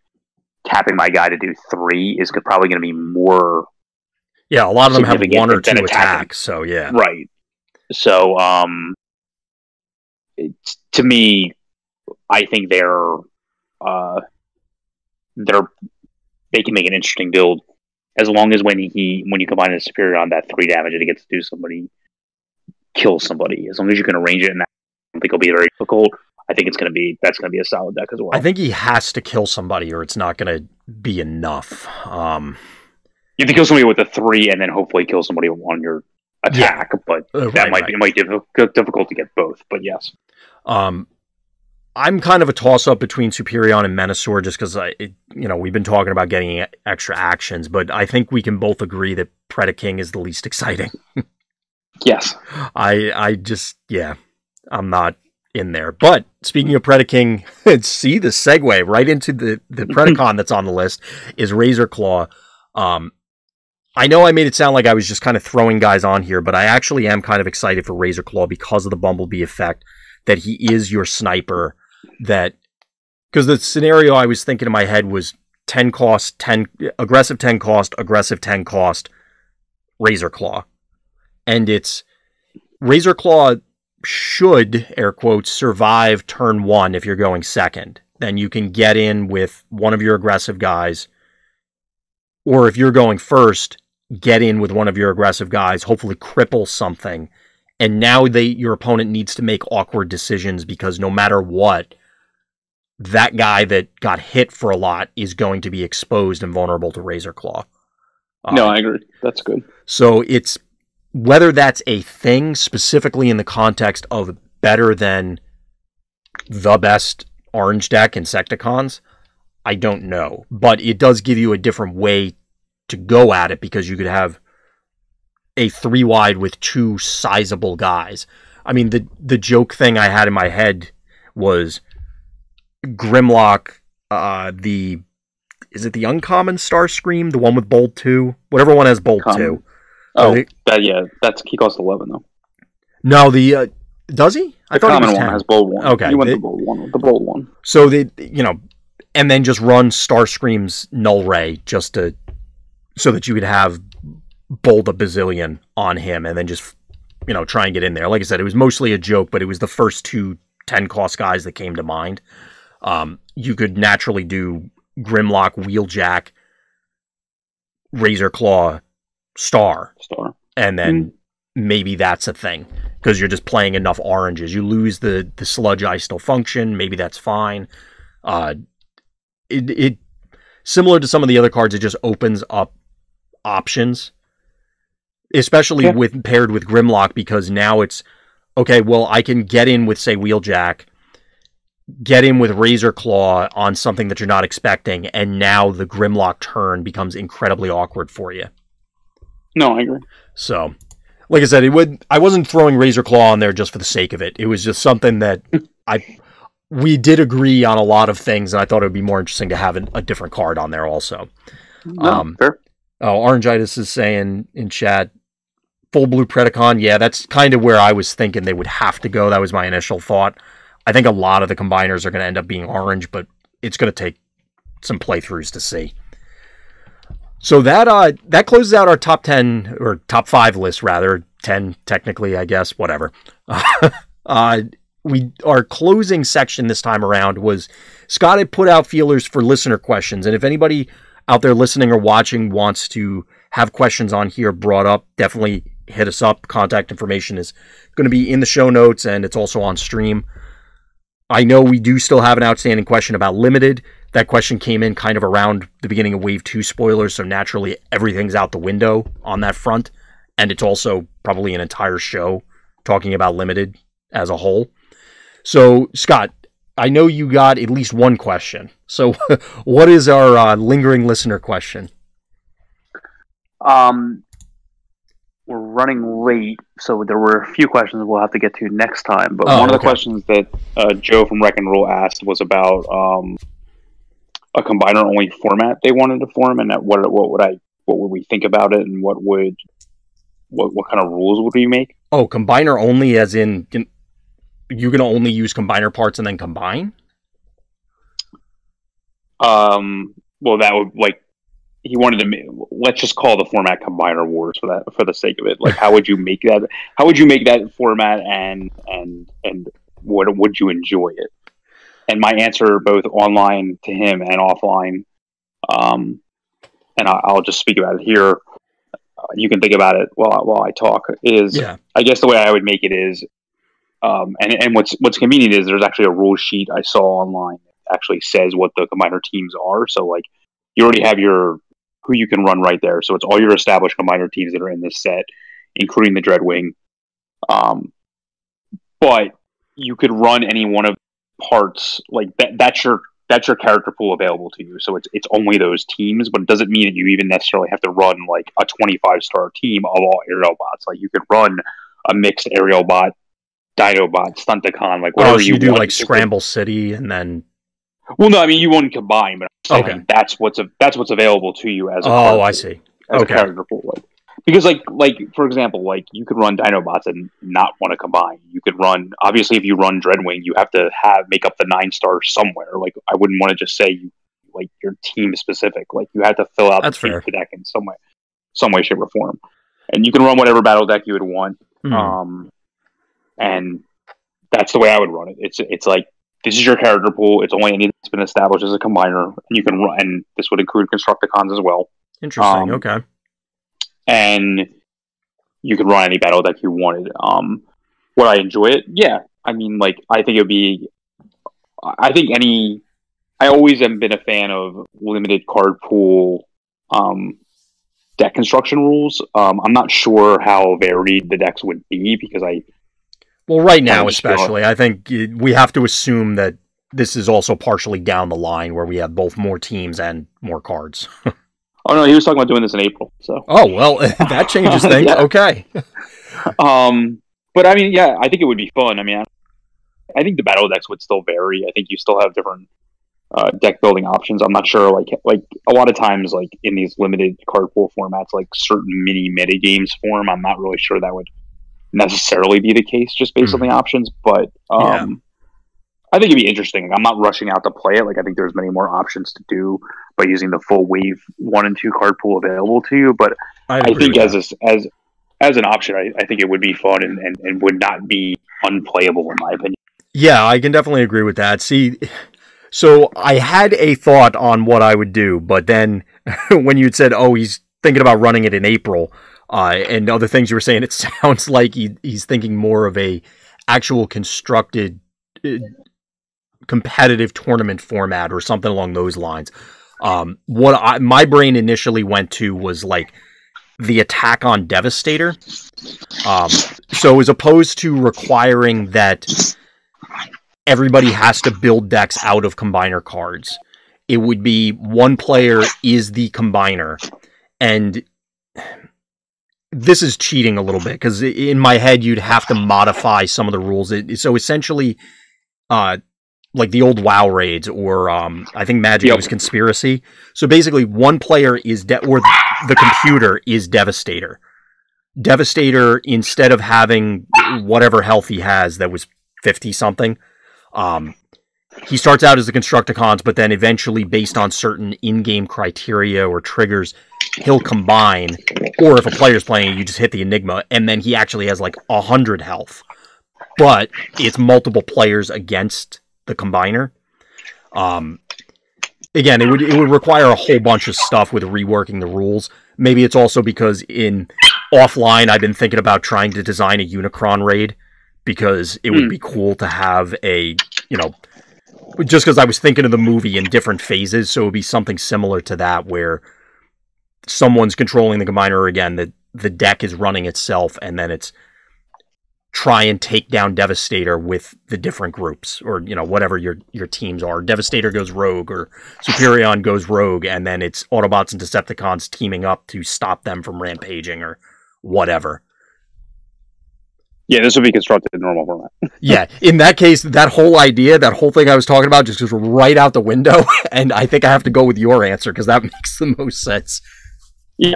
tapping my guy to do 3 is probably going to be more. Yeah, a lot of them have 1 or 2 attacks, so yeah. Right. So, to me, I think they can make an interesting build as long as when you combine a Superior on that 3 damage and it gets to do somebody, kill somebody. As long as you can arrange it, and I don't think it'll be very difficult. I think that's going to be a solid deck as well. I think he has to kill somebody, or it's not going to be enough. You have to kill somebody with a 3, and then hopefully kill somebody on your attack. Yeah. But that might be difficult to get both. But yes, I'm kind of a toss-up between Superion and Menasor, just because we've been talking about getting extra actions, but I think we can both agree that Predaking is the least exciting. Yes, I'm not in there. But speaking of Predaking, see the segue right into the Predacon that's on the list is Razor Claw. I know I made it sound like I was just kind of throwing guys on here, but I actually am kind of excited for Razor Claw because of the Bumblebee effect, that he is your sniper. Because the scenario I was thinking in my head was 10 cost, 10 aggressive 10 cost, aggressive 10 cost, Razor Claw. And it's Razor Claw should, air quotes, survive turn 1 if you're going second. Then you can get in with one of your aggressive guys. Or if you're going first, get in with one of your aggressive guys, hopefully cripple something. And now your opponent needs to make awkward decisions because no matter what, that guy that got hit for a lot is going to be exposed and vulnerable to Razor Claw. No, I agree. That's good. So it's whether that's a thing specifically in the context of better than the best orange deck Insecticons, I don't know. But it does give you a different way to go at it because you could have a 3 wide with 2 sizable guys. I mean, the joke thing I had in my head was Grimlock, is it the uncommon Starscream, the one with Bold 2? Whatever one has Bold 2. Oh, he costs 11 though. No, does he? The common one has Bold 1. Okay. You went the Bold one. So and then just run Starscream's Null Ray so that you could have Bold a bazillion on him and then just, try and get in there. Like I said, it was mostly a joke, but it was the first 2 10 cost guys that came to mind. You could naturally do Grimlock, Wheeljack, Razor Claw, Star. And then maybe that's a thing because you're just playing enough oranges. You lose the Sludge I Still Function. Maybe that's fine. It similar to some of the other cards, it just opens up options, especially paired with Grimlock, because now it's okay. Well, I can get in with, say, Wheeljack, get in with Razor Claw on something that you're not expecting, and now the Grimlock turn becomes incredibly awkward for you. No, I agree. So, like I said, I wasn't throwing Razor Claw on there just for the sake of it. It was just something that we did agree on a lot of things, and I thought it would be more interesting to have a different card on there also. Fair. Oh, Orangitis is saying in chat, full blue Predacon. Yeah, that's kind of where I was thinking they would have to go. That was my initial thought. I think a lot of the combiners are going to end up being orange, but it's going to take some playthroughs to see. So that closes out our top 10, or top 5 list, rather. 10, technically, I guess. Whatever. Our closing section this time around was Scott had put out feelers for listener questions, and if anybody out there listening or watching wants to have questions on here brought up, definitely hit us up. Contact information is going to be in the show notes, and it's also on stream. I know we do still have an outstanding question about Limited. That question came in kind of around the beginning of Wave 2 spoilers, so naturally everything's out the window on that front, and it's also probably an entire show talking about Limited as a whole. So, Scott, I know you got at least one question. So, what is our lingering listener question? We're running late, so there were a few questions we'll have to get to next time. But one of the questions that Joe from Wreck and Roll asked was about a combiner-only format they wanted to form, and what would we think about it, and what kind of rules would we make? Oh, combiner only, as in you're going to only use combiner parts and then combine? Well, that would, like, he wanted to let's just call the format Combiner Wars for the sake of it. Like, how would you make that? How would you make that format, and what would you enjoy it? And my answer, both online to him and offline, and I'll just speak about it here. You can think about it while I talk. I guess the way I would make it is, and what's convenient is there's actually a rule sheet I saw online that actually says what the combiner teams are. So, like, you already have who you can run right there. So it's all your established combiner teams that are in this set, including the Dreadwing. But you could run any one of the parts, like that's your character pool available to you. So it's only those teams, but it doesn't mean that you even necessarily have to run like a 25-star team of all aerial bots. Like, you could run a mixed aerial bot, Dinobot, Stunticon, like whatever you do, want. like Scramble City, and then. Well, no, I mean, you wouldn't combine, but I'm saying that's what's available to you as a I see. As a character pool. Like, because like for example, like, you could run Dinobots and not want to combine. You could run, obviously, if you run Dreadwing, you have to make up the 9 stars somewhere. Like, I wouldn't want to just say like your team specific. Like, you have to fill out the deck in some way, shape, or form. And you can run whatever battle deck you would want. And that's the way I would run it. It's like, this is your character pool. It's only anything that's been established as a combiner, and you can run. And this would include Constructicons as well. Interesting. Okay. And you could run any battle deck you wanted. Would I enjoy it? Yeah. I mean, like, I think I always have been a fan of limited card pool deck construction rules. I'm not sure how varied the decks would be, because well, right now, especially, I think we have to assume that this is also partially down the line where we have both more teams and more cards. Oh, no, he was talking about doing this in April. So. Oh, well, that changes things. Yeah. Okay. But I mean, yeah, I think it would be fun. I mean, I think the battle decks would still vary. I think you still have different deck building options. I'm not sure, like a lot of times, like in these limited card pool formats, like certain mini meta games form. I'm not really sure that would necessarily be the case just based on the options, but I think it'd be interesting. I'm not rushing out to play it. Like, I think there's many more options to do by using the full Wave 1 and 2 card pool available to you. But I think as an option, I think it would be fun and would not be unplayable, in my opinion. Yeah, I can definitely agree with that. See, so I had a thought on what I would do, but then when you said, oh, he's thinking about running it in April, and other things you were saying, it sounds like he's thinking more of a actual constructed competitive tournament format or something along those lines. My brain initially went to was like the attack on Devastator. So as opposed to requiring that everybody has to build decks out of combiner cards, it would be one player is the combiner, and this is cheating a little bit, because in my head you'd have to modify some of the rules. So essentially, like the old WoW raids, or I think Magic was Conspiracy. So basically, one player is or the computer is Devastator. Devastator, instead of having whatever health he has, that was 50 something, he starts out as the Constructicons, but then eventually, based on certain in-game criteria or triggers, he'll combine. Or if a player's playing, you just hit the Enigma, and then he actually has like 100 health. But it's multiple players against the combiner. Again, it would require a whole bunch of stuff with reworking the rules. Maybe it's also because in offline, I've been thinking about trying to design a Unicron raid, because it would be cool to have a, just because I was thinking of the movie in different phases, so it would be something similar to that, where someone's controlling the combiner, or again, the deck is running itself, and then it's try and take down Devastator with the different groups, or whatever your teams are. Devastator goes rogue, or Superion goes rogue, and then it's Autobots and Decepticons teaming up to stop them from rampaging, or whatever. Yeah, this would be constructed in normal format. Yeah, in that case, that whole idea, that whole thing I was talking about, just goes right out the window, and I think I have to go with your answer, because that makes the most sense. Yeah.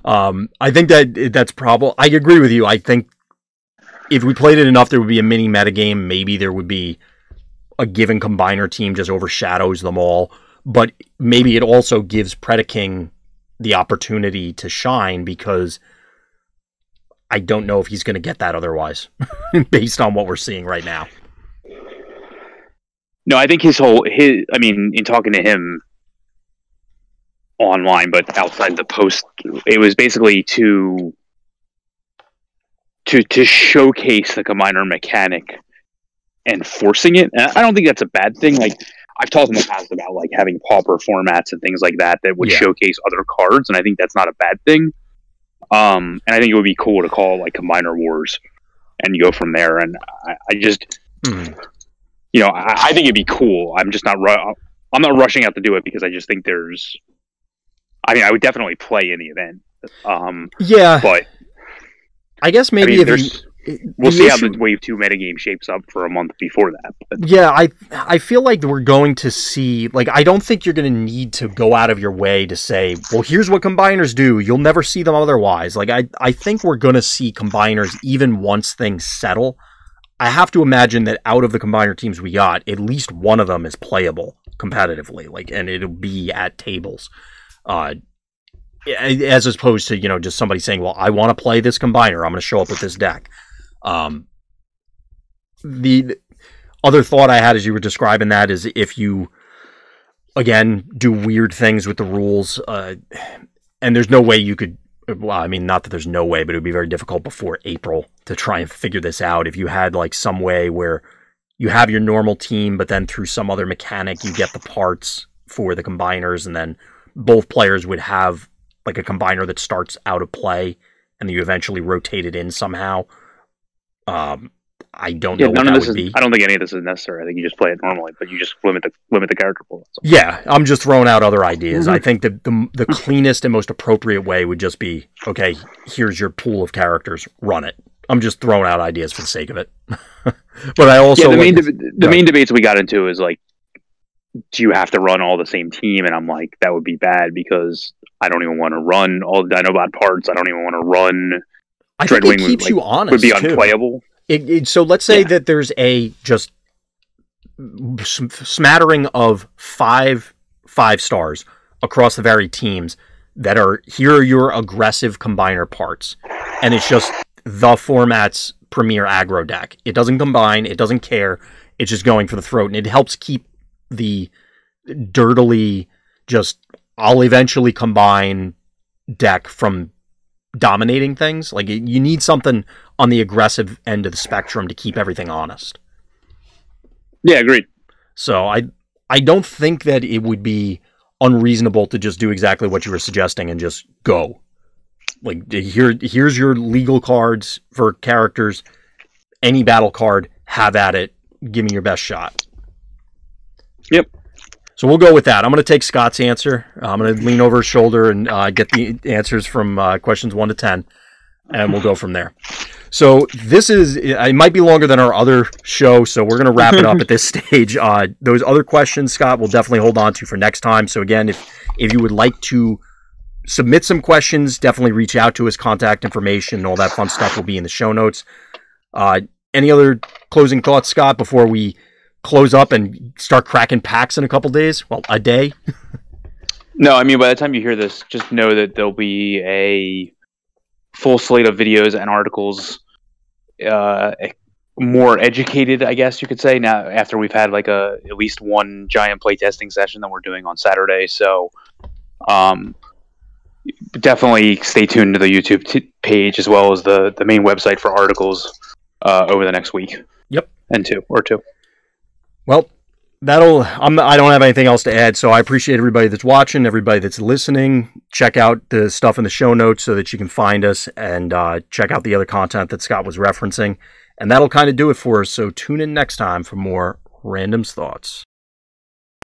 I think that's probably... I agree with you. I think if we played it enough, there would be a mini metagame. Maybe there would be a given combiner team just overshadows them all. But maybe it also gives Predaking the opportunity to shine, because I don't know if he's going to get that otherwise, based on what we're seeing right now. No, I think in talking to him online, but outside the post, it was basically to showcase the combiner mechanic and forcing it. And I don't think that's a bad thing. Like, I've talked in the past about like having pauper formats and things like that would showcase other cards, and I think that's not a bad thing. And I think it would be cool to call like Combiner Wars and go from there. And I just, I think it'd be cool. I'm just not I'm not rushing out to do it, because I just think I would definitely play in the event. But I guess maybe we'll see how the Wave 2 metagame shapes up for a month before that. But. Yeah, I feel like we're going to see... Like, I don't think you're going to need to go out of your way to say, well, here's what combiners do. You'll never see them otherwise. Like, I think we're going to see combiners even once things settle. I have to imagine that out of the combiner teams we got, at least one of them is playable competitively. Like, and it'll be at tables. As opposed to, just somebody saying, well, I want to play this combiner, I'm going to show up with this deck. The other thought I had as you were describing that is, if you, again, do weird things with the rules, and there's no way you could, well, I mean, not that there's no way, but it would be very difficult before April to try and figure this out. If you had like some way where you have your normal team, but then through some other mechanic, you get the parts for the combiners, and then both players would have like a combiner that starts out of play, and then you eventually rotate it in somehow. I don't know what that would be. I don't think any of this is necessary. I think you just play it normally, but you just limit the character pool. Yeah, I'm just throwing out other ideas. I think that the cleanest and most appropriate way would just be, okay, here's your pool of characters, run it. I'm just throwing out ideas for the sake of it. But I also... Yeah, the main debates we got into is like, do you have to run all the same team? And I'm like, that would be bad, because I don't even want to run all the Dinobot parts. I don't even want to run... I think it keeps you honest, would be unplayable. So let's say that there's a just smattering of five stars across the varied teams that are, here are your aggressive combiner parts. And it's just the format's premier aggro deck. It doesn't combine, it doesn't care, it's just going for the throat. And it helps keep the dirtily just, I'll eventually combine deck from dominating things. Like, you need something on the aggressive end of the spectrum to keep everything honest. Yeah, agreed. So I don't think that it would be unreasonable to just do exactly what you were suggesting and just go. Like, here's your legal cards for characters. Any battle card, have at it. Give me your best shot. Yep. So we'll go with that. I'm going to take Scott's answer. I'm going to lean over his shoulder and get the answers from questions 1 to 10. and we'll go from there. So it might be longer than our other show, so we're going to wrap it up at this stage. Those other questions, Scott, we'll definitely hold on to for next time. So again, if you would like to submit some questions, definitely reach out to us. Contact information and all that fun stuff will be in the show notes. Any other closing thoughts, Scott, before we close up and start cracking packs in a couple days? Well, a day. No, I mean, by the time you hear this, just know that there'll be a full slate of videos and articles, more educated, I guess you could say, now after we've had like at least one giant playtesting session that we're doing on Saturday. So definitely stay tuned to the YouTube page as well as the main website for articles over the next week. Yep. And two. Well, I don't have anything else to add, so I appreciate everybody that's watching, everybody that's listening. Check out the stuff in the show notes so that you can find us, and check out the other content that Scott was referencing. And that'll kind of do it for us, so tune in next time for more Random's Thoughts.